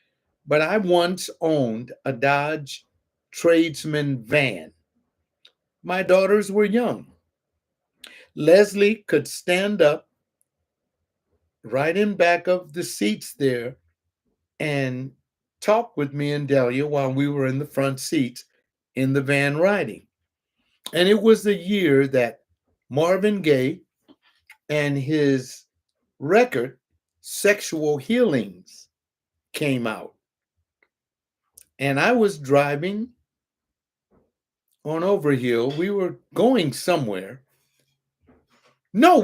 But I once owned a Dodge Tradesman van. My daughters were young. Leslie could stand up right in back of the seats there and talk with me and Delia while we were in the front seats in the van riding. And it was the year that Marvin Gaye and his record, Sexual Healings, came out. And I was driving on Overhill. We were going somewhere. No,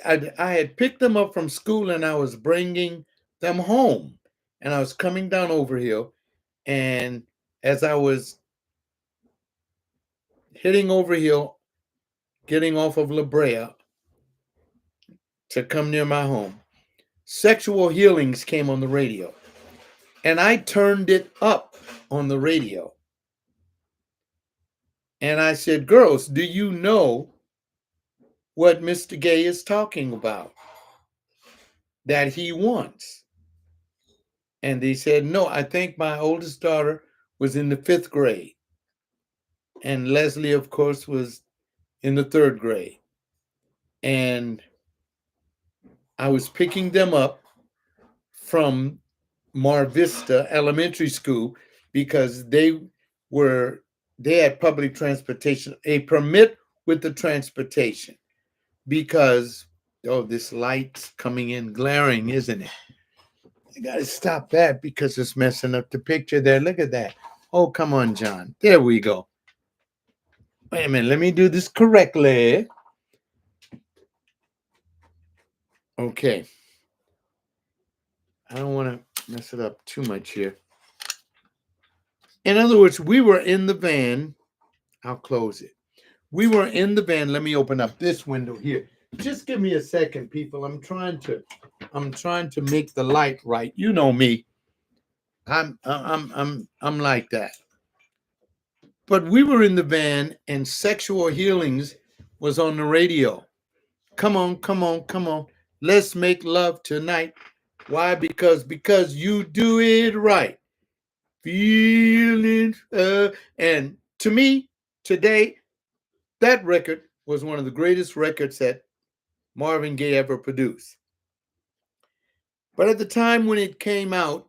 I had picked them up from school and I was bringing them home. And I was coming down Overhill. And as I was hitting Overhill, getting off of La Brea to come near my home, Sexual Healings came on the radio. And I turned it up on the radio. And I said, girls, do you know what Mr. Gaye is talking about that he wants? And they said, no, I think my oldest daughter was in the 5th grade. And Leslie, of course, was in the 3rd grade. And I was picking them up from Mar Vista Elementary School because they had public transportation, a permit with the transportation, because, oh, this light's coming in glaring, isn't it? I got to stop that because it's messing up the picture there. Look at that. Oh, come on, John. There we go. Wait a minute. Let me do this correctly. Okay. I don't want to mess it up too much here. In other words, we were in the van. I'll close it. We were in the van. Let me open up this window here. Just give me a second, people. I'm trying to make the light right. You know me. I'm like that. But we were in the van and Sexual Healings was on the radio. Come on, come on, come on. Let's make love tonight. Why? Because you do it right. Feeling and to me today, that record was one of the greatest records that Marvin Gaye ever produced. But at the time when it came out,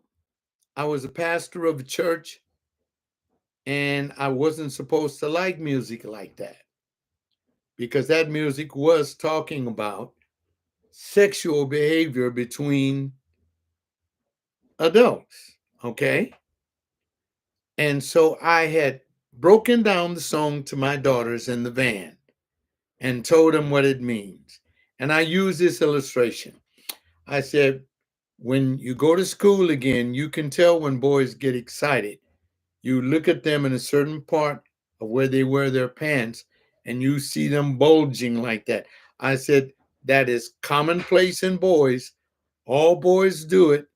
I was a pastor of a church and I wasn't supposed to like music like that, because that music was talking about sexual behavior between adults. Okay. And so I had broken down the song to my daughters in the van and told them what it means. And I use this illustration. I said, when you go to school again, you can tell when boys get excited. You look at them in a certain part of where they wear their pants and you see them bulging like that. I said, that is commonplace in boys. All boys do it.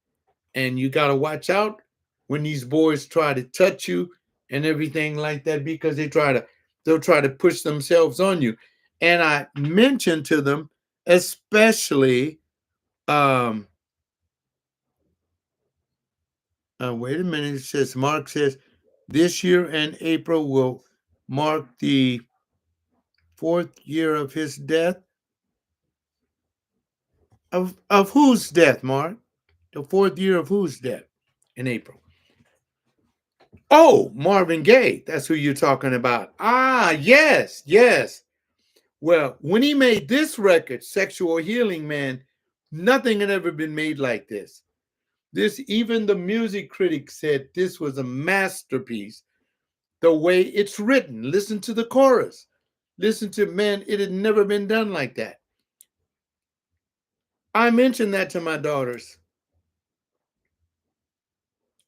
And you got to watch out when these boys try to touch you and everything like that, because they'll try to push themselves on you. And I mentioned to them, especially, wait a minute, it says, Mark says, this year in April will mark the 4th year of his death. Of whose death, Mark? The 4th year of whose death in April? Oh, Marvin Gaye. That's who you're talking about. Ah, yes, yes. Well, when he made this record, Sexual Healing, man, nothing had ever been made like this. Even the music critics said this was a masterpiece. The way it's written, listen to the chorus. Listen to, man, it had never been done like that. I mentioned that to my daughters.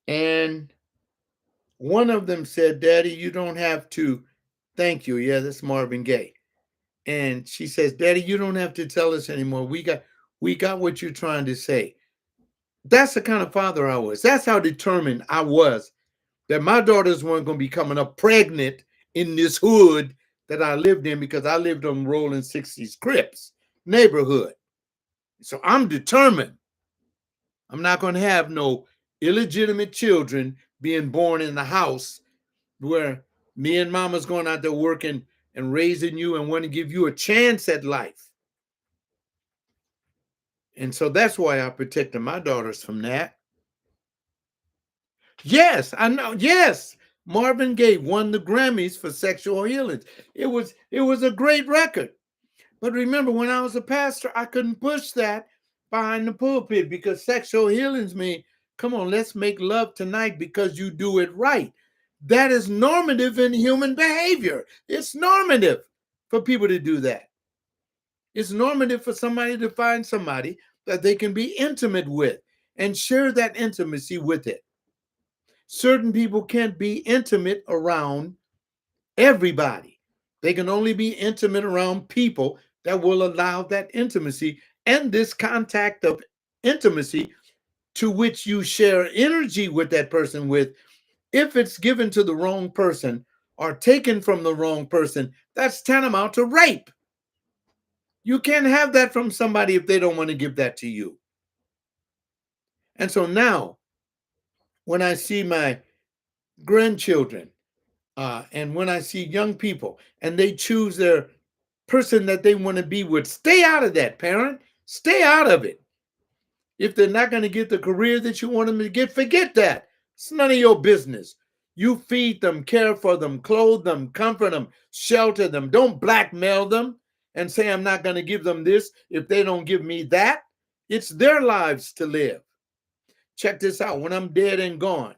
And One of them said, Daddy, you don't have to. Thank you. Yeah, that's Marvin Gaye. And she says, Daddy, you don't have to tell us anymore. We got what you're trying to say. That's the kind of father I was. That's how determined I was that my daughters weren't going to be coming up pregnant in this hood that I lived in, because I lived on Rolling 60s Crips neighborhood. So I'm determined. I'm not going to have no illegitimate children being born in the house where me and mama's going out there working and raising you and want to give you a chance at life. And so that's why I protected my daughters from that. Yes, I know. Yes, Marvin Gaye won the Grammys for Sexual Healings. It was a great record. But remember, when I was a pastor, I couldn't push that behind the pulpit, because sexual healings mean, come on, let's make love tonight because you do it right. That is normative in human behavior. It's normative for people to do that. It's normative for somebody to find somebody that they can be intimate with and share that intimacy with it. Certain people can't be intimate around everybody. They can only be intimate around people that will allow that intimacy and this contact of intimacy to which you share energy with that person with. If it's given to the wrong person or taken from the wrong person, that's tantamount to rape. You can't have that from somebody if they don't want to give that to you. And so now, when I see my grandchildren, and when I see young people and they choose their person that they want to be with, stay out of that, parent. Stay out of it. If they're not going to get the career that you want them to get, forget that. It's none of your business. You feed them, care for them, clothe them, comfort them, shelter them. Don't blackmail them and say, I'm not going to give them this if they don't give me that. It's their lives to live. Check this out. When I'm dead and gone,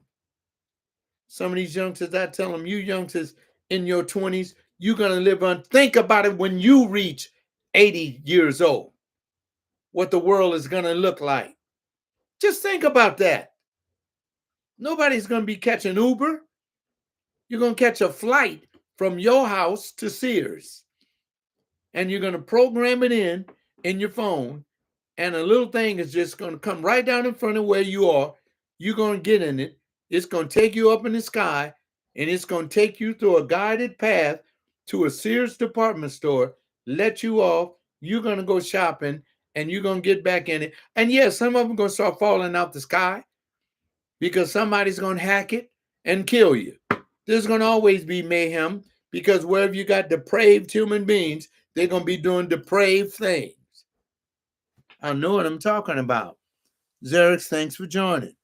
some of these youngsters, I tell them, you youngsters in your 20s, you're going to live on. Think about it when you reach 80 years old, what the world is going to look like. Just think about that. Nobody's going to be catching Uber. You're going to catch a flight from your house to Sears. And you're going to program it in your phone. And a little thing is just going to come right down in front of where you are. You're going to get in it. It's going to take you up in the sky. And it's going to take you through a guided path to a Sears department store, let you off. You're going to go shopping and you're going to get back in it. And yes, some of them are going to start falling out the sky because somebody's going to hack it and kill you. There's going to always be mayhem, because wherever you got depraved human beings, they're going to be doing depraved things. I know what I'm talking about. Xerix, thanks for joining.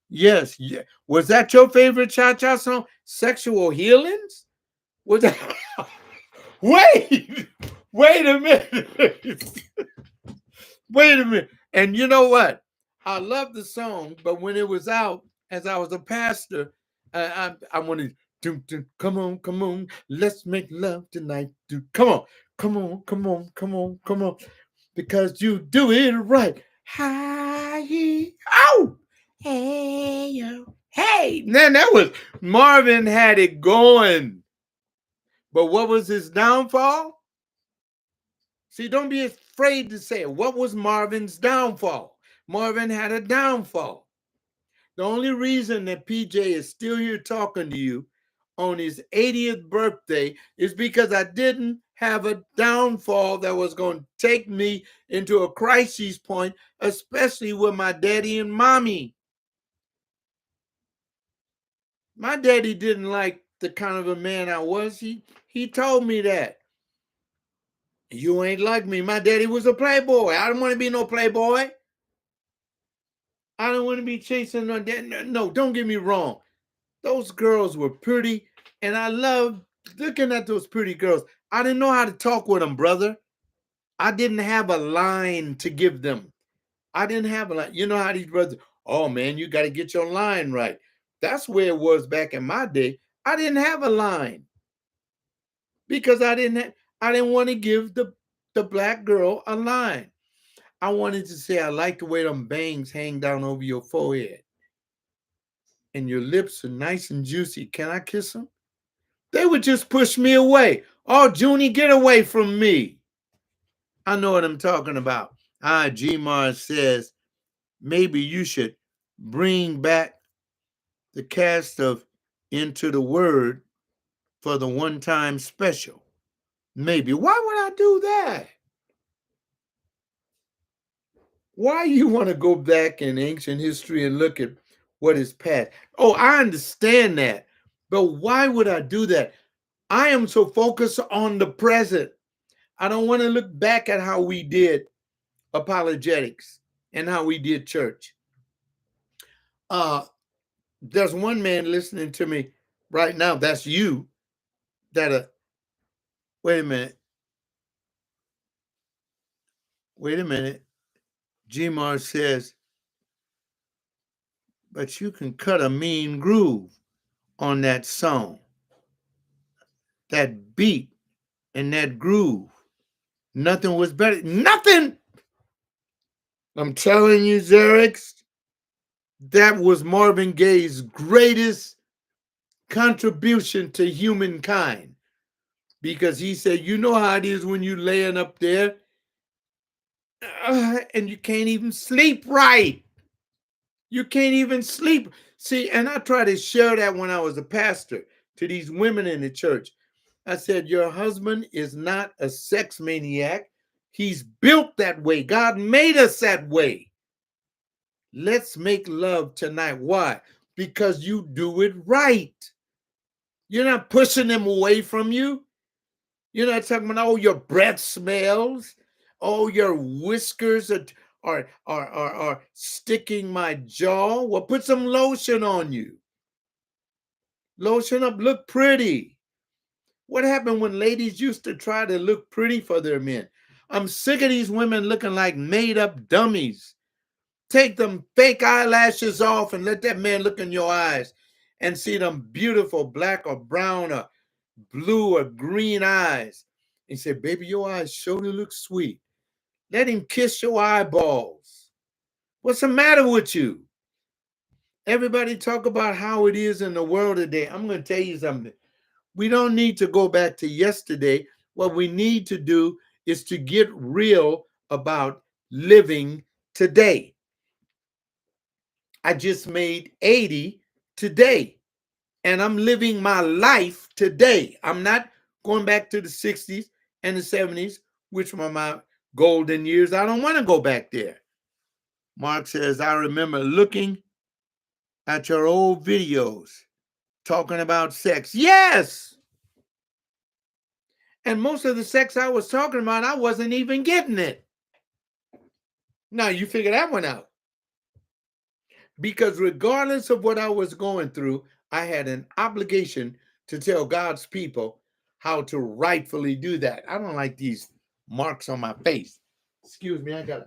Yes, yeah. Was that your favorite cha-cha song? Sexual Healings? Was that? Wait a minute. Wait a minute. And you know what? I love the song, but when it was out, as I was a pastor, I wanted to come on, let's make love tonight. Come on, come on, because you do it right. Hi, oh, hey, yo, hey. Man, that was Marvin had it going. But what was his downfall? See, don't be afraid to say it. What was Marvin's downfall? Marvin had a downfall. The only reason that PJ is still here talking to you on his 80th birthday is because I didn't have a downfall that was going to take me into a crisis point, especially with my daddy and mommy. My daddy didn't like the kind of a man I was. He told me that. You ain't like me. My daddy was a playboy. I don't want to be no playboy. I don't want to be chasing no. No, don't get me wrong. Those girls were pretty, and I loved looking at those pretty girls. I didn't know how to talk with them, brother. I didn't have a line to give them. I didn't have a line. You know how these brothers, oh man, you got to get your line right. That's where it was back in my day. I didn't have a line because I didn't want to give the black girl a line. I wanted to say, I like the way them bangs hang down over your forehead. and your lips are nice and juicy. Can I kiss them? They would just push me away. Oh, Junie, get away from me. I know what I'm talking about. G Mars says maybe you should bring back the cast of Into the Word for the one-time special. Maybe. Why would I do that? Why you want to go back in ancient history and look at what is past? Oh, I understand that. But why would I do that? I am so focused on the present. I don't want to look back at how we did apologetics and how we did church. There's one man listening to me right now. That's you. Wait a minute. Wait a minute. Gmar says, but you can cut a mean groove on that song. That beat and that groove. Nothing was better. Nothing. I'm telling you, Xerix, that was Marvin Gaye's greatest contribution to humankind. Because he said, you know how it is when you laying up there and you can't even sleep right. You can't even sleep. See, and I try to share that when I was a pastor to these women in the church. I said, your husband is not a sex maniac. He's built that way. God made us that way. Let's make love tonight. Why? Because you do it right. You're not pushing them away from you. You're not talking about, oh, your breath smells. Oh, your whiskers are sticking my jaw. Well, put some lotion on you. Lotion up, look pretty. What happened when ladies used to try to look pretty for their men? I'm sick of these women looking like made-up dummies. Take them fake eyelashes off and let that man look in your eyes and see them beautiful black or brown or blue or green eyes. And say, baby, your eyes surely look sweet. Let him kiss your eyeballs. What's the matter with you? Everybody talk about how it is in the world today. I'm going to tell you something. We don't need to go back to yesterday. What we need to do is to get real about living today. I just made 80 today, and I'm living my life today. I'm not going back to the 60s and the 70s, which were my golden years. I don't want to go back there. Mark says, I remember looking at your old videos talking about sex. Yes! And most of the sex I was talking about, I wasn't even getting it. Now, you figure that one out. Because regardless of what I was going through, I had an obligation to tell God's people how to rightfully do that. I don't like these marks on my face. Excuse me, I got to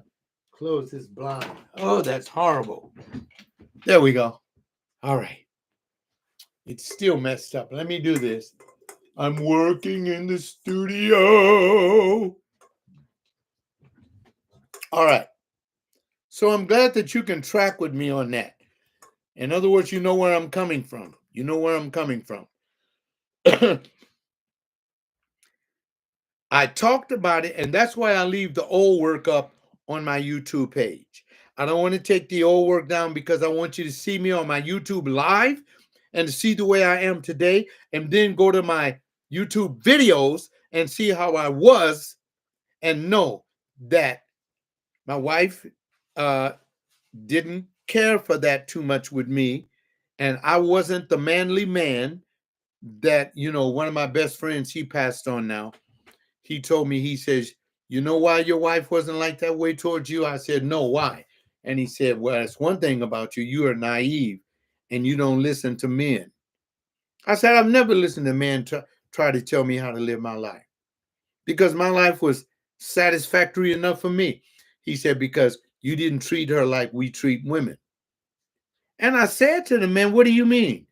close this blind. Oh, that's horrible. There we go. All right. It's still messed up. Let me do this. I'm working in the studio. All right. So I'm glad that you can track with me on that. In other words, you know where I'm coming from. You know where I'm coming from. I talked about it, and that's why I leave the old work up on my YouTube page. I don't want to take the old work down because I want you to see me on my YouTube live and to see the way I am today, and then go to my YouTube videos and see how I was and know that my wife didn't care for that too much with me, and I wasn't the manly man that, one of my best friends, he passed on now. He told me, he says, you know why your wife wasn't like that way towards you? I said, no, why? And he said, well, that's one thing about you. You are naive and you don't listen to men. I said, I've never listened to men try to tell me how to live my life because my life was satisfactory enough for me. He said, because you didn't treat her like we treat women. And I said to the man, what do you mean?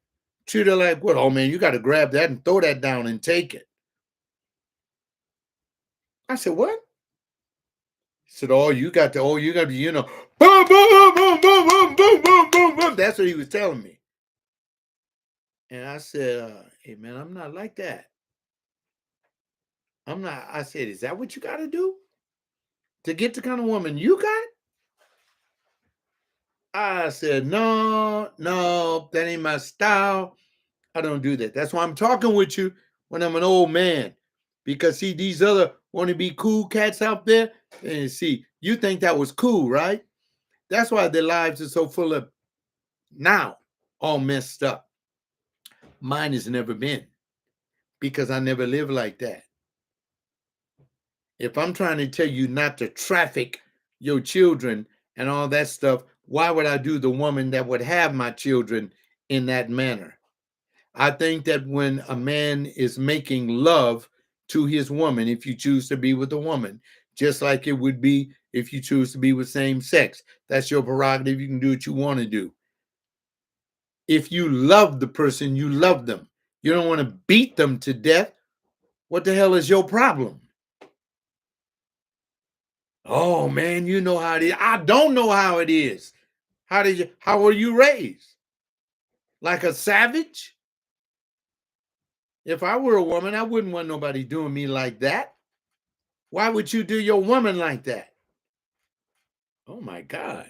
Treat her like what? Oh, man, you got to grab that and throw that down and take it. I said, what? He said, you got to, boom, boom, boom, boom, boom, boom, boom, boom, boom, boom. That's what he was telling me. And I said, hey man, I'm not like that. I'm not. I said, is that what you got to do to get the kind of woman you got? I said, no, no, that ain't my style. I don't do that. That's why I'm talking with you when I'm an old man. Because see, these other want to be cool cats out there, and see, you think that was cool, right? That's why their lives are so full of now, all messed up. Mine has never been because I never lived like that. If I'm trying to tell you not to traffic your children and all that stuff, why would I do the woman that would have my children in that manner? I think that when a man is making love to his woman, if you choose to be with a woman, just like it would be if you choose to be with same sex, that's your prerogative. You can do what you want to do. If you love the person, you love them. You don't want to beat them to death. What the hell is your problem? Oh man, you know how it is. I don't know how it is. How were you raised? Like a savage? If I were a woman, I wouldn't want nobody doing me like that. Why would you do your woman like that? Oh my God.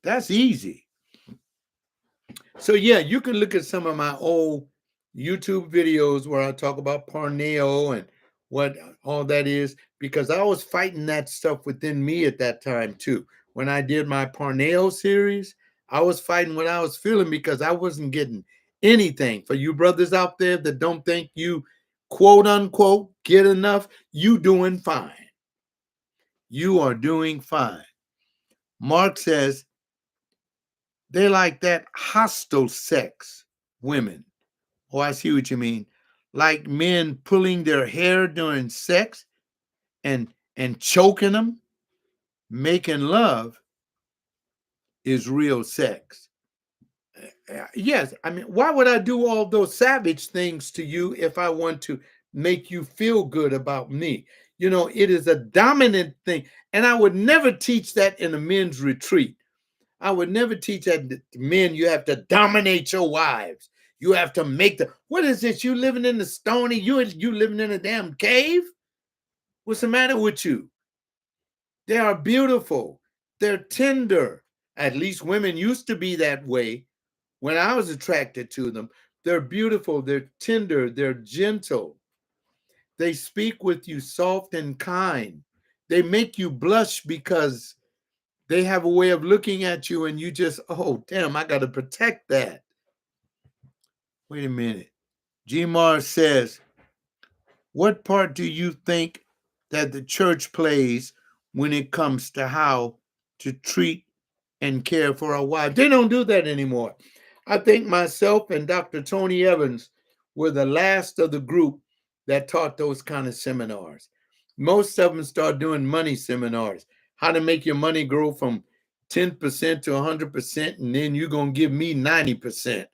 That's easy. So yeah, you can look at some of my old YouTube videos where I talk about porneo and what all that is, because I was fighting that stuff within me at that time too. When I did my porneo series, I was fighting what I was feeling because I wasn't getting anything. For you brothers out there that don't think you quote unquote get enough, you doing fine. You are doing fine. Mark says they like that hostile sex, women. Oh, I see what you mean. Like men pulling their hair during sex and choking them, making love is real sex. Yes, I mean, why would I do all those savage things to you if I want to make you feel good about me? You know, it is a dominant thing, and I would never teach that in a men's retreat. I would never teach that men you have to dominate your wives. You have to make the what is this? You living in the stony? You living in a damn cave? What's the matter with you? They are beautiful. They're tender. At least women used to be that way when I was attracted to them. They're beautiful. They're tender. They're gentle. They speak with you soft and kind. They make you blush because they have a way of looking at you and you just, oh, damn, I got to protect that. Wait a minute. G. Mars says, what part do you think that the church plays when it comes to how to treat and care for our wives? They don't do that anymore. I think myself and Dr. Tony Evans were the last of the group that taught those kind of seminars. Most of them start doing money seminars, how to make your money grow from 10% to 100%, and then you're going to give me 90%.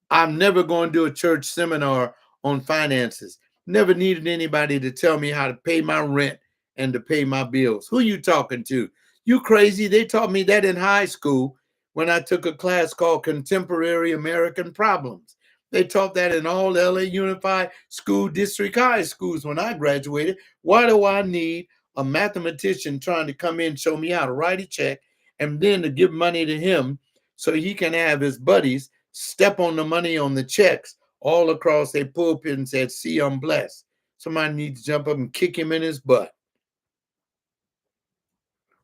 I'm never going to do a church seminar on finances. Never needed anybody to tell me how to pay my rent and to pay my bills. Who you talking to? You crazy? They taught me that in high school when I took a class called Contemporary American Problems. They taught that in all LA Unified School District High schools when I graduated. Why do I need a mathematician trying to come in and show me how to write a check and then to give money to him so he can have his buddies step on the money on the checks all across their pulpit and said, see, I'm blessed. Somebody needs to jump up and kick him in his butt.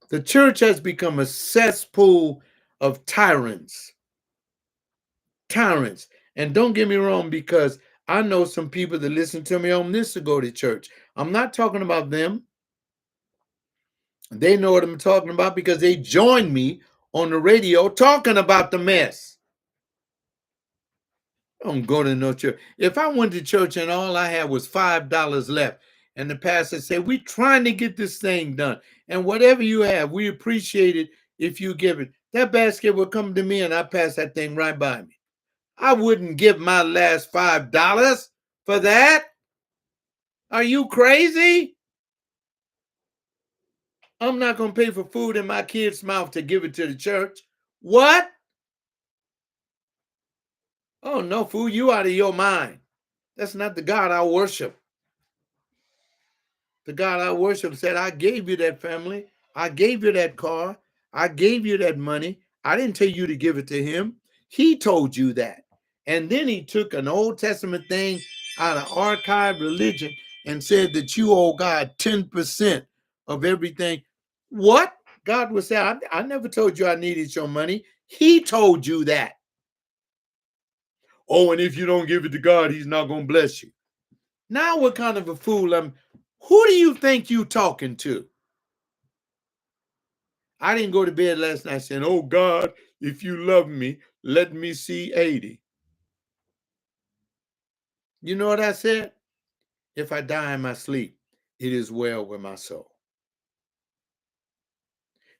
The church has become a cesspool of tyrants. Tyrants. And don't get me wrong, because I know some people that listen to me on this to go to church. I'm not talking about them. They know what I'm talking about because they joined me on the radio talking about the mess. I don't go to no church. If I went to church and all I had was $5 left, and the pastor said, we're trying to get this thing done. And whatever you have, we appreciate it if you give it. That basket would come to me and I pass that thing right by me. I wouldn't give my last $5 for that. Are you crazy? I'm not going to pay for food in my kid's mouth to give it to the church. What? Oh no, fool, you out of your mind. That's not the God I worship. The God I worship said, I gave you that family. I gave you that car. I gave you that money. I didn't tell you to give it to him. He told you that. And then he took an Old Testament thing out of archived religion and said that you owe God 10% of everything. What? God would say, I never told you I needed your money. He told you that. Oh, and if you don't give it to God, he's not going to bless you. Now what kind of a fool am? Who do you think you talking to? I didn't go to bed last night saying, oh God, if you love me, let me see 80. You know what I said? If I die in my sleep, it is well with my soul.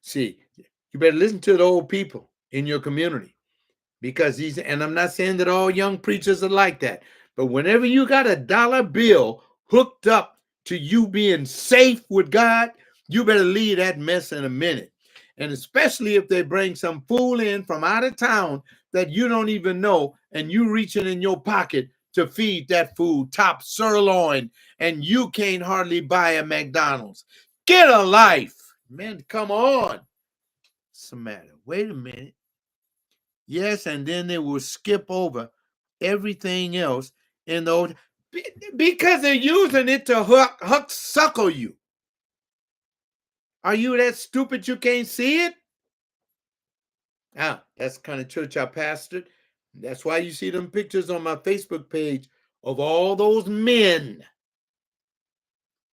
See, you better listen to the old people in your community because these, and I'm not saying that all young preachers are like that, but whenever you got a dollar bill hooked up to you being safe with God, you better leave that mess in a minute. And especially if they bring some fool in from out of town that you don't even know, and you reaching in your pocket to feed that food top sirloin, and you can't hardly buy a McDonald's. Get a life, man. Come on. What's the matter? Wait a minute. Yes, and then they will skip over everything else in the old because they're using it to hook suckle you. Are you that stupid you can't see it? Ah, that's the kind of church I pastored. That's why you see them pictures on my Facebook page of all those men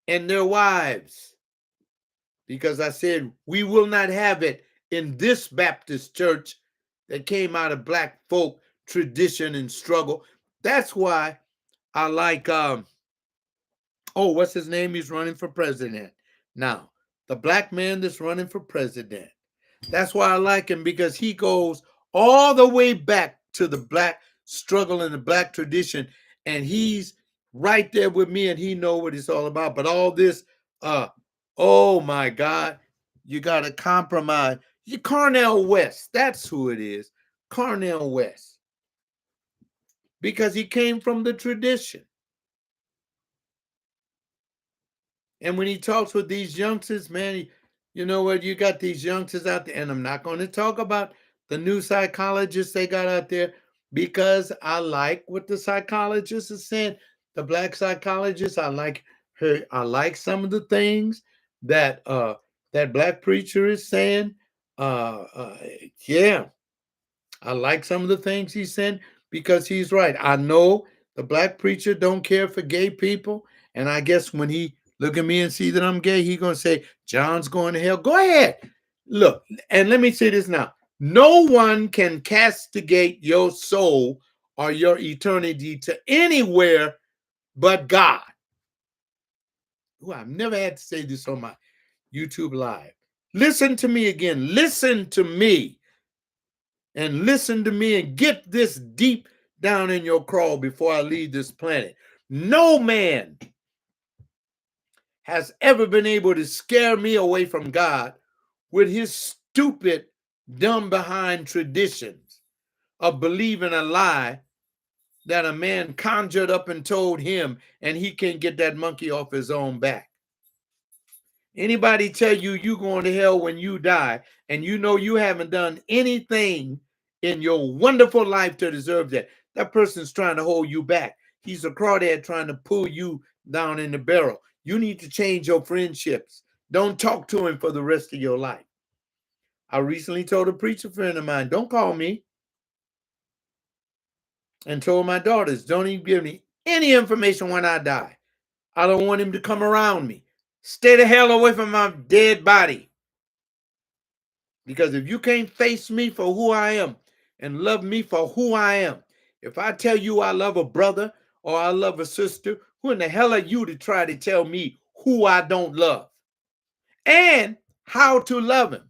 and their wives. Because I said, we will not have it in this Baptist church that came out of black folk tradition and struggle. That's why I like, what's his name? He's running for president now. The black man that's running for president. That's why I like him because he goes all the way back to the black struggle and the black tradition, and he's right there with me, and he know what it's all about. But all this, oh my God, you got to compromise. You Cornel West, that's who it is, Cornel West, because he came from the tradition. And when he talks with these youngsters, man, you know what? You got these youngsters out there, and I'm not going to talk about the new psychologists they got out there because I like what the psychologist is saying. The black psychologist, I like her. I like some of the things that that black preacher is saying. Uh, uh, yeah, I like some of the things he's saying because he's right. I know the black preacher don't care for gay people, and I guess when he look at me and see that I'm gay, he gonna say John's going to hell. Go ahead, look, and let me say this now: no one can castigate your soul or your eternity to anywhere but God. Ooh, I've never had to say this on my YouTube live. Listen to me again. Listen to me. And listen to me and get this deep down in your crawl before I leave this planet. No man has ever been able to scare me away from God with his stupid, dumb behind traditions of believing a lie that a man conjured up and told him, and he can't get that monkey off his own back. Anybody tell you you going to hell when you die, and you know you haven't done anything in your wonderful life to deserve that, that person's trying to hold you back. He's a crawdad trying to pull you down in the barrel. You need to change your friendships. Don't talk to him for the rest of your life. I recently told a preacher friend of mine, don't call me. And told my daughters, don't even give me any information when I die. I don't want him to come around me. Stay the hell away from my dead body. Because if you can't face me for who I am and love me for who I am, if I tell you I love a brother or I love a sister, who in the hell are you to try to tell me who I don't love and how to love him?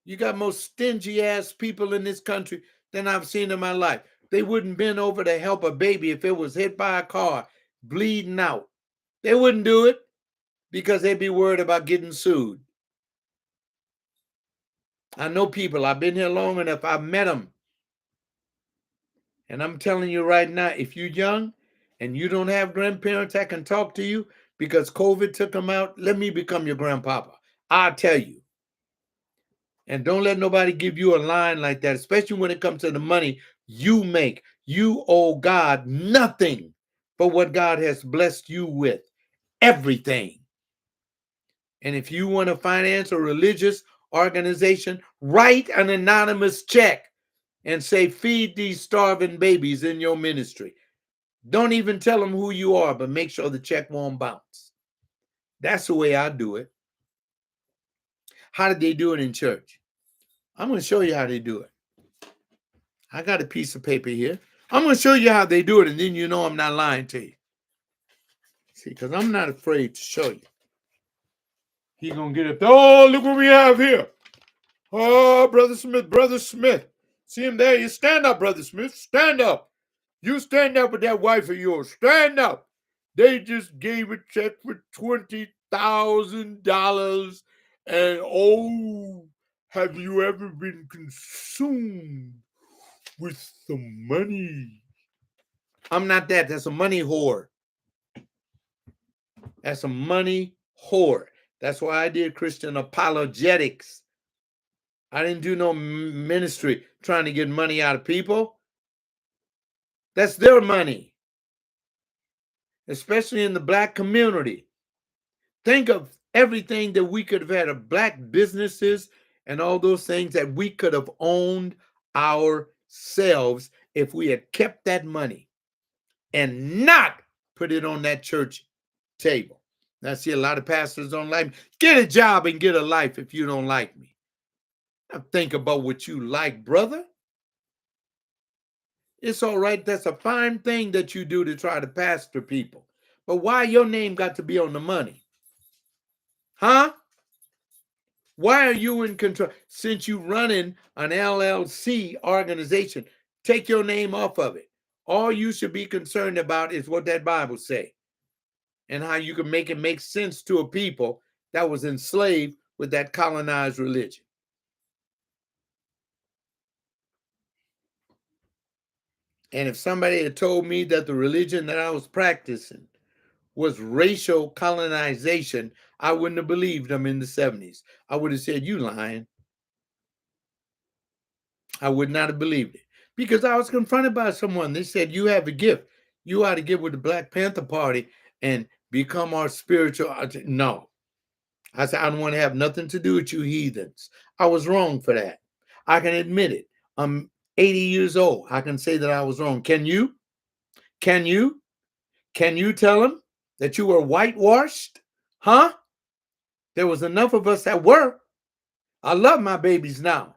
You got most stingy ass people in this country than I've seen in my life. They wouldn't bend over to help a baby if it was hit by a car, bleeding out. They wouldn't do it because they'd be worried about getting sued. I know people, I've been here long enough, I've met them. And I'm telling you right now, if you're young and you don't have grandparents that can talk to you because COVID took them out, let me become your grandpapa. I'll tell you. And don't let nobody give you a line like that, especially when it comes to the money you make. You owe God nothing but what God has blessed you with. Everything. And if you want to finance a religious organization, write an anonymous check and say, feed these starving babies in your ministry. Don't even tell them who you are, but make sure the check won't bounce. That's the way I do it. How did they do it in church? I'm going to show you how they do it. I got a piece of paper here. I'm going to show you how they do it, and then you know I'm not lying to you. See, because I'm not afraid to show you. He's going to get up there. Oh, look what we have here. Oh, Brother Smith, Brother Smith. See him there? You stand up, Brother Smith. Stand up. You stand up with that wife of yours. Stand up. They just gave a check for $20,000. And oh, have you ever been consumed with the money? I'm not that. That's a money whore. That's a money whore. That's why I did Christian apologetics. I didn't do no ministry trying to get money out of people. That's their money, especially in the Black community. Think of everything that we could have had of Black businesses and all those things that we could have owned ourselves if we had kept that money and not put it on that church table. Now, I see a lot of pastors don't like me. Get a job and get a life if you don't like me. Now, think about what you like, brother. It's all right. That's a fine thing that you do to try to pastor people. But why your name got to be on the money? Huh? Why are you in control? Since you running an LLC organization, take your name off of it. All you should be concerned about is what that Bible say and how you can make it make sense to a people that was enslaved with that colonized religion. And if somebody had told me that the religion that I was practicing was racial colonization, I wouldn't have believed them in the 70s. I would have said, you lying. I would not have believed it because I was confronted by someone. They said, you have a gift. You ought to get with the Black Panther Party and become our spiritual. No. I said, I don't want to have nothing to do with you heathens. I was wrong for that. I can admit it. I'm 80 years old. I can say that I was wrong. Can you? Can you? Can you tell them that you were whitewashed? Huh? There was enough of us that were. I love my babies now.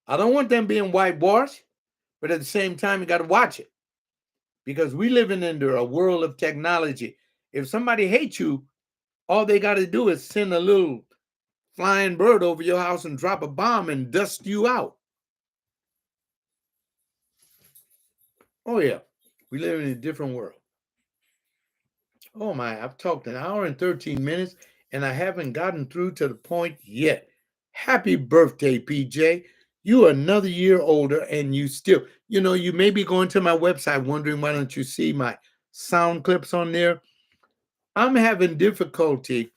I don't want them being whitewashed, but at the same time, you got to watch it because we living under a world of technology. If somebody hates you, all they got to do is send a little flying bird over your house and drop a bomb and dust you out. Oh, yeah. We live in a different world. Oh, my. I've talked an hour and 13 minutes, and I haven't gotten through to the point yet. Happy birthday, PJ. You are another year older, and you still, you may be going to my website wondering why don't you see my sound clips on there. I'm having difficulty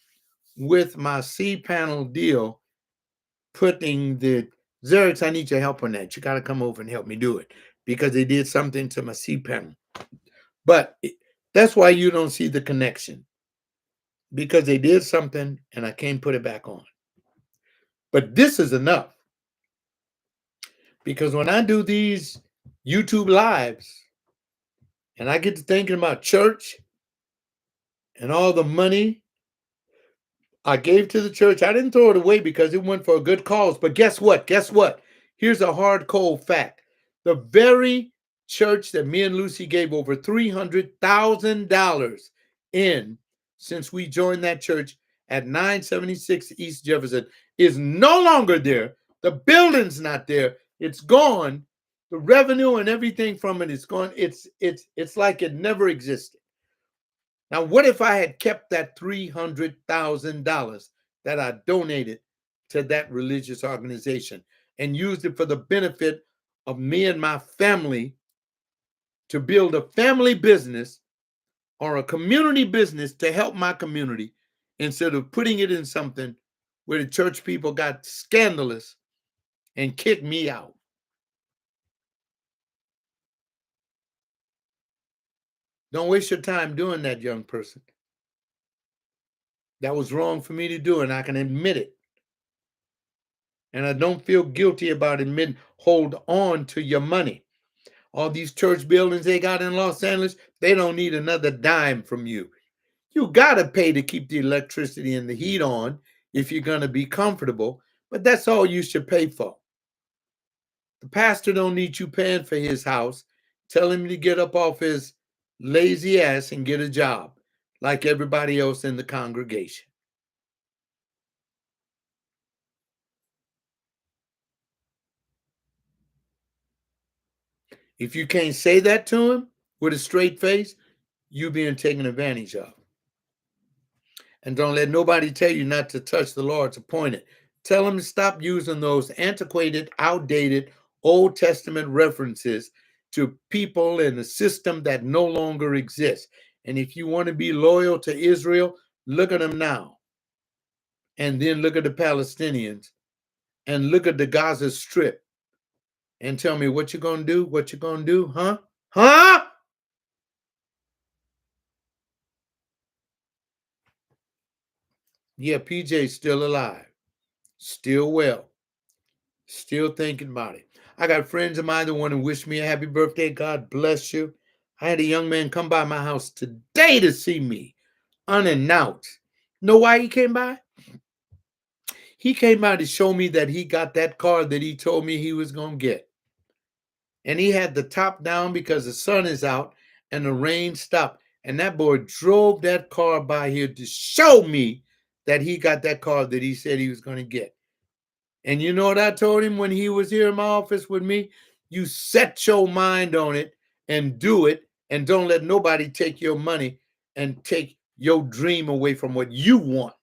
with my C-panel deal putting the Xerox. I need your help on that. You got to come over and help me do it because they did something to my C-panel. But that's why you don't see the connection because they did something and I can't put it back on. But this is enough because when I do these YouTube lives and I get to thinking about church and all the money I gave to the church, I didn't throw it away because it went for a good cause. But guess what? Guess what? Here's a hard, cold fact. The very church that me and Lucy gave over $300,000 in since we joined that church at 976 East Jefferson is no longer there. The building's not there. It's gone. The revenue and everything from it is gone. It's like it never existed. Now, what if I had kept that $300,000 that I donated to that religious organization and used it for the benefit of me and my family to build a family business or a community business to help my community instead of putting it in something where the church people got scandalous and kicked me out. Don't waste your time doing that, young person. That was wrong for me to do, and I can admit it. And I don't feel guilty about admitting, hold on to your money. All these church buildings they got in Los Angeles, they don't need another dime from you. You got to pay to keep the electricity and the heat on if you're going to be comfortable, but that's all you should pay for. The pastor don't need you paying for his house. Tell him to get up off his lazy ass and get a job like everybody else in the congregation. If you can't say that to him with a straight face, you're being taken advantage of. And don't let nobody tell you not to touch the Lord's appointed. Tell them to stop using those antiquated, outdated Old Testament references to people in a system that no longer exists. And if you want to be loyal to Israel, look at them now. And then look at the Palestinians and look at the Gaza Strip and tell me what you're going to do, what you're going to do, huh? Huh? Yeah, PJ's still alive, still well, still thinking about it. I got friends of mine that want to wish me a happy birthday. God bless you. I had a young man come by my house today to see me unannounced. Know why he came by? He came by to show me that he got that car that he told me he was going to get. And he had the top down because the sun is out and the rain stopped. And that boy drove that car by here to show me that he got that car that he said he was going to get. And you know what I told him when he was here in my office with me? You set your mind on it and do it, and don't let nobody take your money and take your dream away from what you want.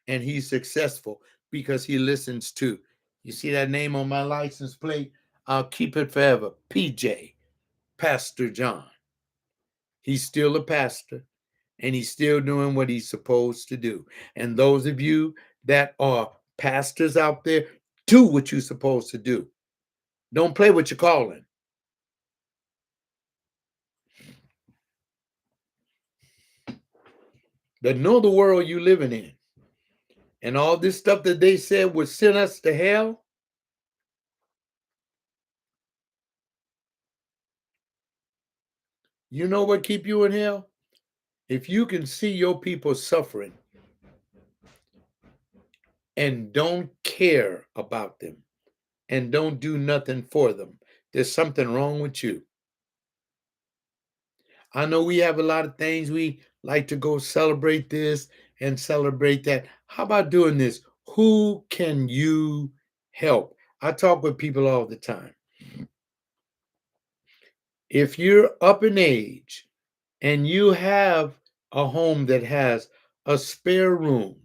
And he's successful because he listens to. You see that name on my license plate? I'll keep it forever. PJ, Pastor John. He's still a pastor and he's still doing what he's supposed to do. And those of you that are pastors out there, do what you're supposed to do. Don't play with your calling. But know the world you're living in. And all this stuff that they said would send us to hell. You know what keep you in hell? If you can see your people suffering and don't care about them and don't do nothing for them, there's something wrong with you. I know we have a lot of things we like to go celebrate this and celebrate that. How about doing this? Who can you help? I talk with people all the time. If you're up in age and you have a home that has a spare room,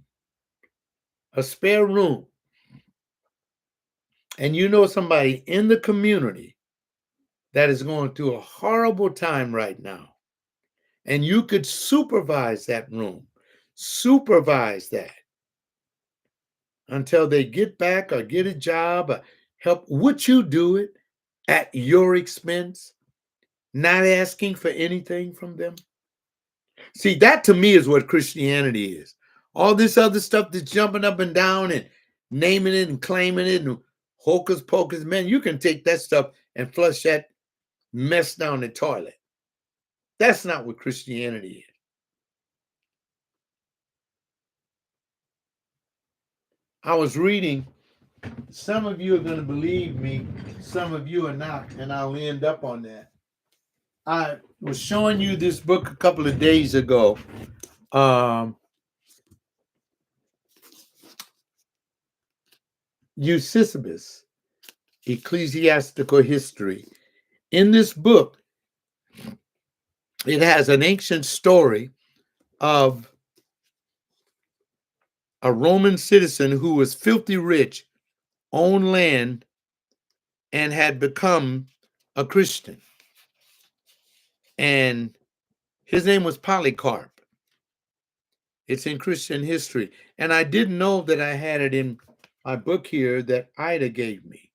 and you know somebody in the community that is going through a horrible time right now, and you could supervise that room, supervise that until they get back or get a job or help, would you do it at your expense, not asking for anything from them? See, that to me is what Christianity is. All this other stuff that's jumping up and down and naming it and claiming it and hocus pocus, man, you can take that stuff and flush that mess down the toilet. That's not what Christianity is. I was reading, some of you are going to believe me, some of you are not, and I'll end up on that. I was showing you this book a couple of days ago. Eusebius, Ecclesiastical History. In this book, it has an ancient story of a Roman citizen who was filthy rich, owned land, and had become a Christian, and his name was Polycarp. It's in Christian history. And I didn't know that I had it in my book here that Ida gave me.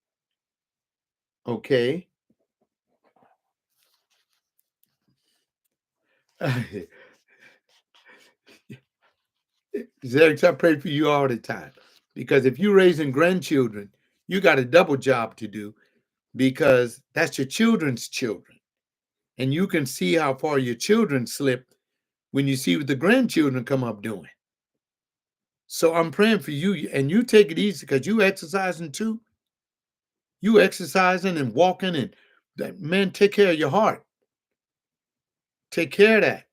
Okay. Zerix, I pray for you all the time. Because if you're raising grandchildren, you got a double job to do because that's your children's children. And you can see how far your children slip when you see what the grandchildren come up doing. So I'm praying for you, and you take it easy because you exercising too. You exercising and walking, and that man, take care of your heart. Take care of that.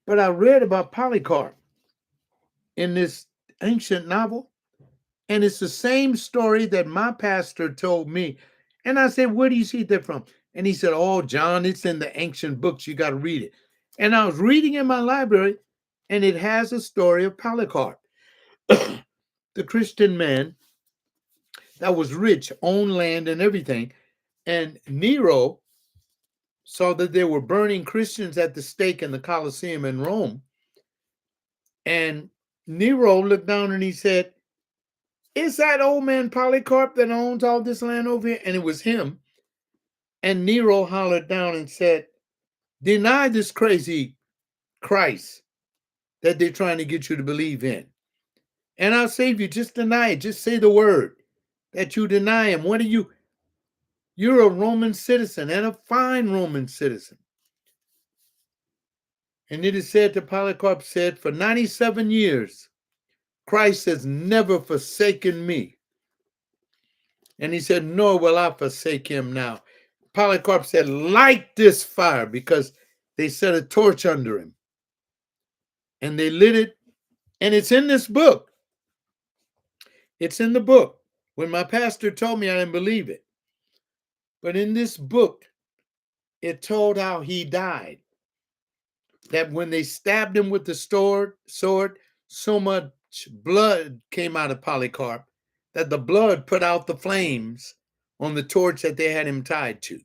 But I read about Polycarp in this ancient novel, and it's the same story that my pastor told me. And I said, where do you see that from? And he said, oh, John, it's in the ancient books. You got to read it. And I was reading in my library, and it has a story of Polycarp, the Christian man that was rich, owned land and everything. And Nero saw that they were burning Christians at the stake in the Colosseum in Rome. And Nero looked down and he said, is that old man Polycarp that owns all this land over here? And it was him. And Nero hollered down and said, deny this crazy Christ that they're trying to get you to believe in. And I'll save you. Just deny it. Just say the word that you deny him. What are you? You're a Roman citizen and a fine Roman citizen. And it is said that Polycarp said, for 97 years, Christ has never forsaken me. And he said, nor will I forsake him now. Polycarp said, light this fire, because they set a torch under him. And they lit it. And it's in this book. It's in the book. When my pastor told me, I didn't believe it. But in this book, it told how he died. That when they stabbed him with the sword, so much blood came out of Polycarp that the blood put out the flames on the torch that they had him tied to.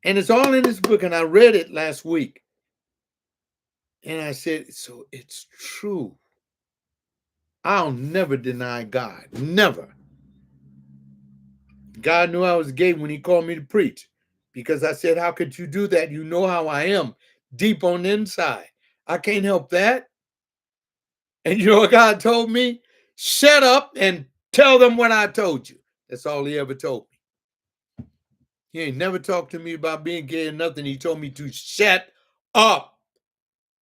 And it's all in this book, and I read it last week. And I said, so it's true. I'll never deny God. Never. God knew I was gay when he called me to preach, because I said, how could you do that? You know how I am deep on the inside. I can't help that. And you know what God told me? Shut up and tell them what I told you. That's all he ever told me. He ain't never talked to me about being gay or nothing. He told me to shut up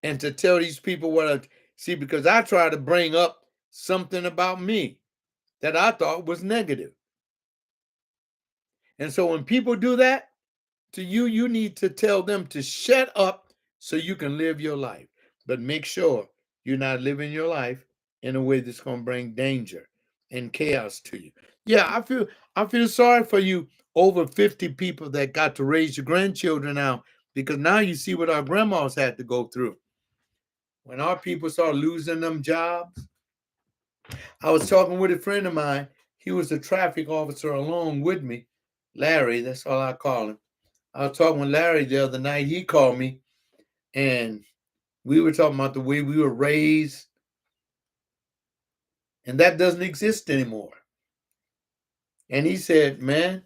and to tell these people what I see, because I try to bring up something about me that I thought was negative. And so when people do that to you, you need to tell them to shut up so you can live your life. But make sure you're not living your life in a way that's going to bring danger and chaos to you. Yeah, I feel sorry for you over 50 people that got to raise your grandchildren now, because now you see what our grandmas had to go through. When our people start losing them jobs. I was talking with a friend of mine. He was a traffic officer along with me. Larry, that's all I call him. I was talking with Larry the other night. He called me, and we were talking about the way we were raised, and that doesn't exist anymore. And he said, man,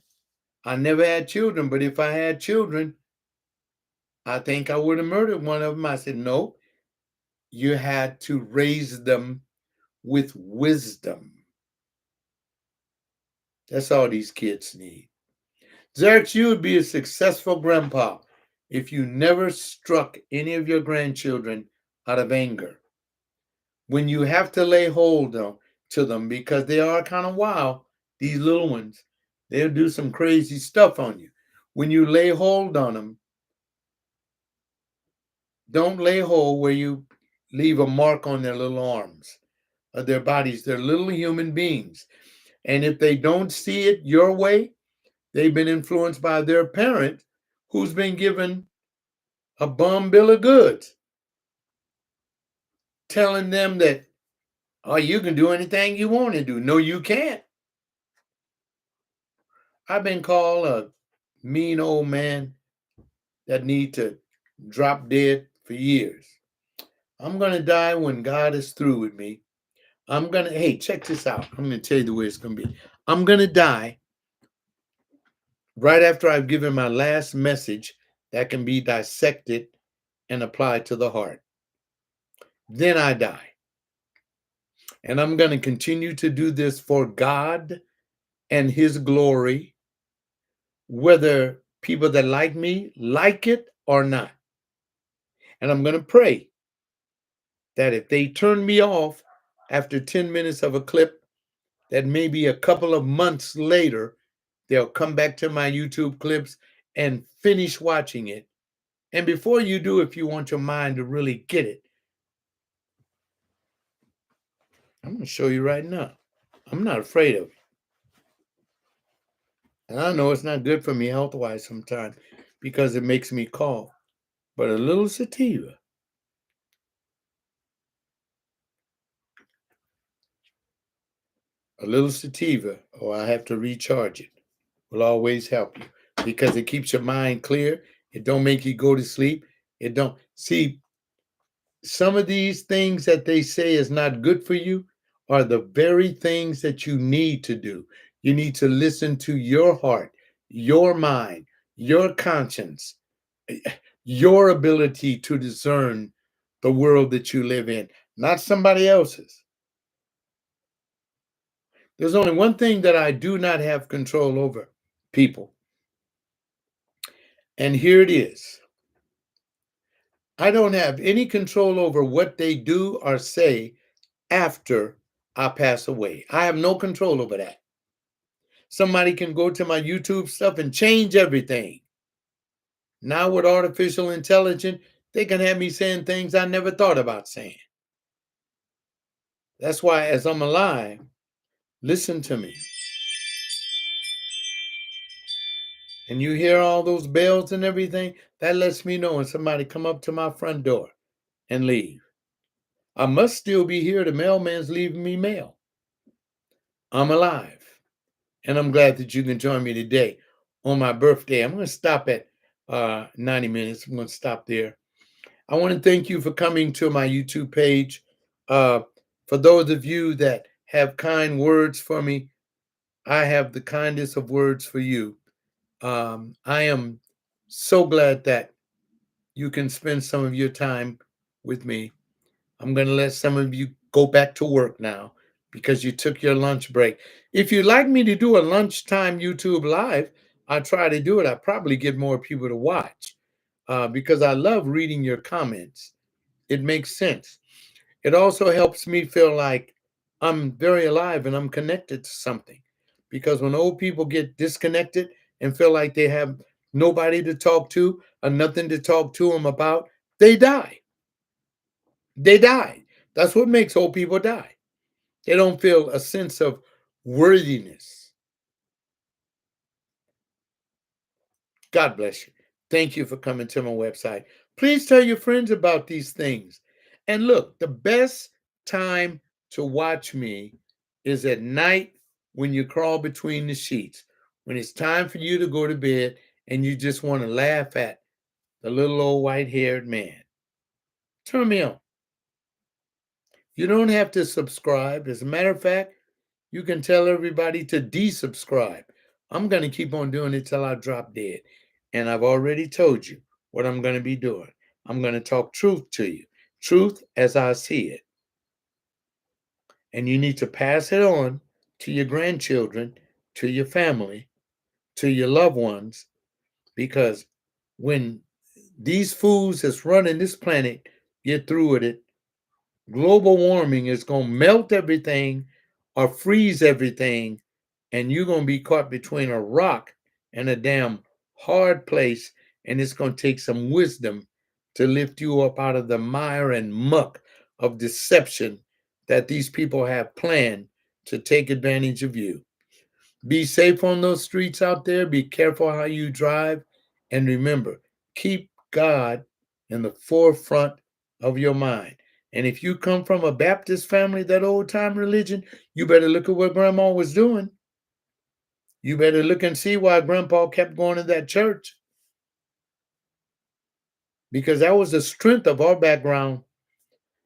I never had children, but if I had children, I think I would have murdered one of them. I said, no, you had to raise them with wisdom. That's all these kids need. Zerix, you would be a successful grandpa if you never struck any of your grandchildren out of anger. When you have to lay hold to them, because they are kind of wild, these little ones, they'll do some crazy stuff on you. When you lay hold on them, don't lay hold where you leave a mark on their little arms or their bodies. They're little human beings. And if they don't see it your way, they've been influenced by their parent who's been given a bum bill of goods, telling them that, oh, you can do anything you want to do. No, you can't. I've been called a mean old man that need to drop dead for years. I'm going to die when God is through with me. Hey, check this out. I'm going to tell you the way it's going to be. I'm going to die right after I've given my last message that can be dissected and applied to the heart. Then I die. And I'm going to continue to do this for God and His glory, whether people that like me like it or not. And I'm going to pray that if they turn me off after 10 minutes of a clip, that maybe a couple of months later, they'll come back to my YouTube clips and finish watching it. And before you do, if you want your mind to really get it, I'm going to show you right now. I'm not afraid of it. And I know it's not good for me health-wise sometimes because it makes me cough. But a little sativa, or I have to recharge it, will always help you because it keeps your mind clear. It don't make you go to sleep. It don't see some of these things that they say is not good for you are the very things that you need to do. You need to listen to your heart, your mind, your conscience, your ability to discern the world that you live in, not somebody else's. There's only one thing that I do not have control over, people. And here it is. I don't have any control over what they do or say after I pass away. I have no control over that. Somebody can go to my YouTube stuff and change everything. Now with artificial intelligence, they can have me saying things I never thought about saying. That's why as I'm alive, listen to me. And you hear all those bells and everything, that lets me know when somebody come up to my front door and leave. I must still be here. The mailman's leaving me mail. I'm alive. And I'm glad that you can join me today on my birthday. I'm going to stop at 90 minutes. I'm going to stop there. I want to thank you for coming to my YouTube page. For those of you that have kind words for me, I have the kindest of words for you. I am so glad that you can spend some of your time with me. I'm going to let some of you go back to work now because you took your lunch break. If you'd like me to do a lunchtime YouTube live, I'll try to do it. I probably get more people to watch because I love reading your comments. It makes sense. It also helps me feel like I'm very alive and I'm connected to something. Because when old people get disconnected and feel like they have nobody to talk to or nothing to talk to them about, they die. They die. That's what makes old people die. They don't feel a sense of worthiness. God bless you. Thank you for coming to my website. Please tell your friends about these things. And look, the best time to watch me is at night when you crawl between the sheets, when it's time for you to go to bed and you just want to laugh at the little old white haired man. Turn me on. You don't have to subscribe. As a matter of fact, you can tell everybody to desubscribe. I'm going to keep on doing it till I drop dead. And I've already told you what I'm going to be doing. I'm going to talk truth to you, truth as I see it. And you need to pass it on to your grandchildren, to your family, to your loved ones, because when these fools that's running this planet get through with it, global warming is going to melt everything or freeze everything, and you're going to be caught between a rock and a damn hard place, and it's going to take some wisdom to lift you up out of the mire and muck of deception that these people have planned to take advantage of you. Be safe on those streets out there. Be careful how you drive. And remember, keep God in the forefront of your mind. And if you come from a Baptist family, that old time religion, you better look at what grandma was doing. You better look and see why Grandpa kept going to that church, because that was the strength of our background.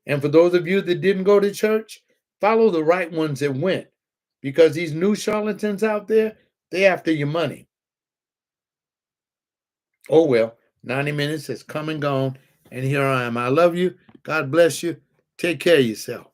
And for those of you that didn't go to church, follow the right ones that went, because these new charlatans out there, they after your money. Oh well, 90 minutes has come and gone, and here I am. I love you. God bless you. Take care of yourself.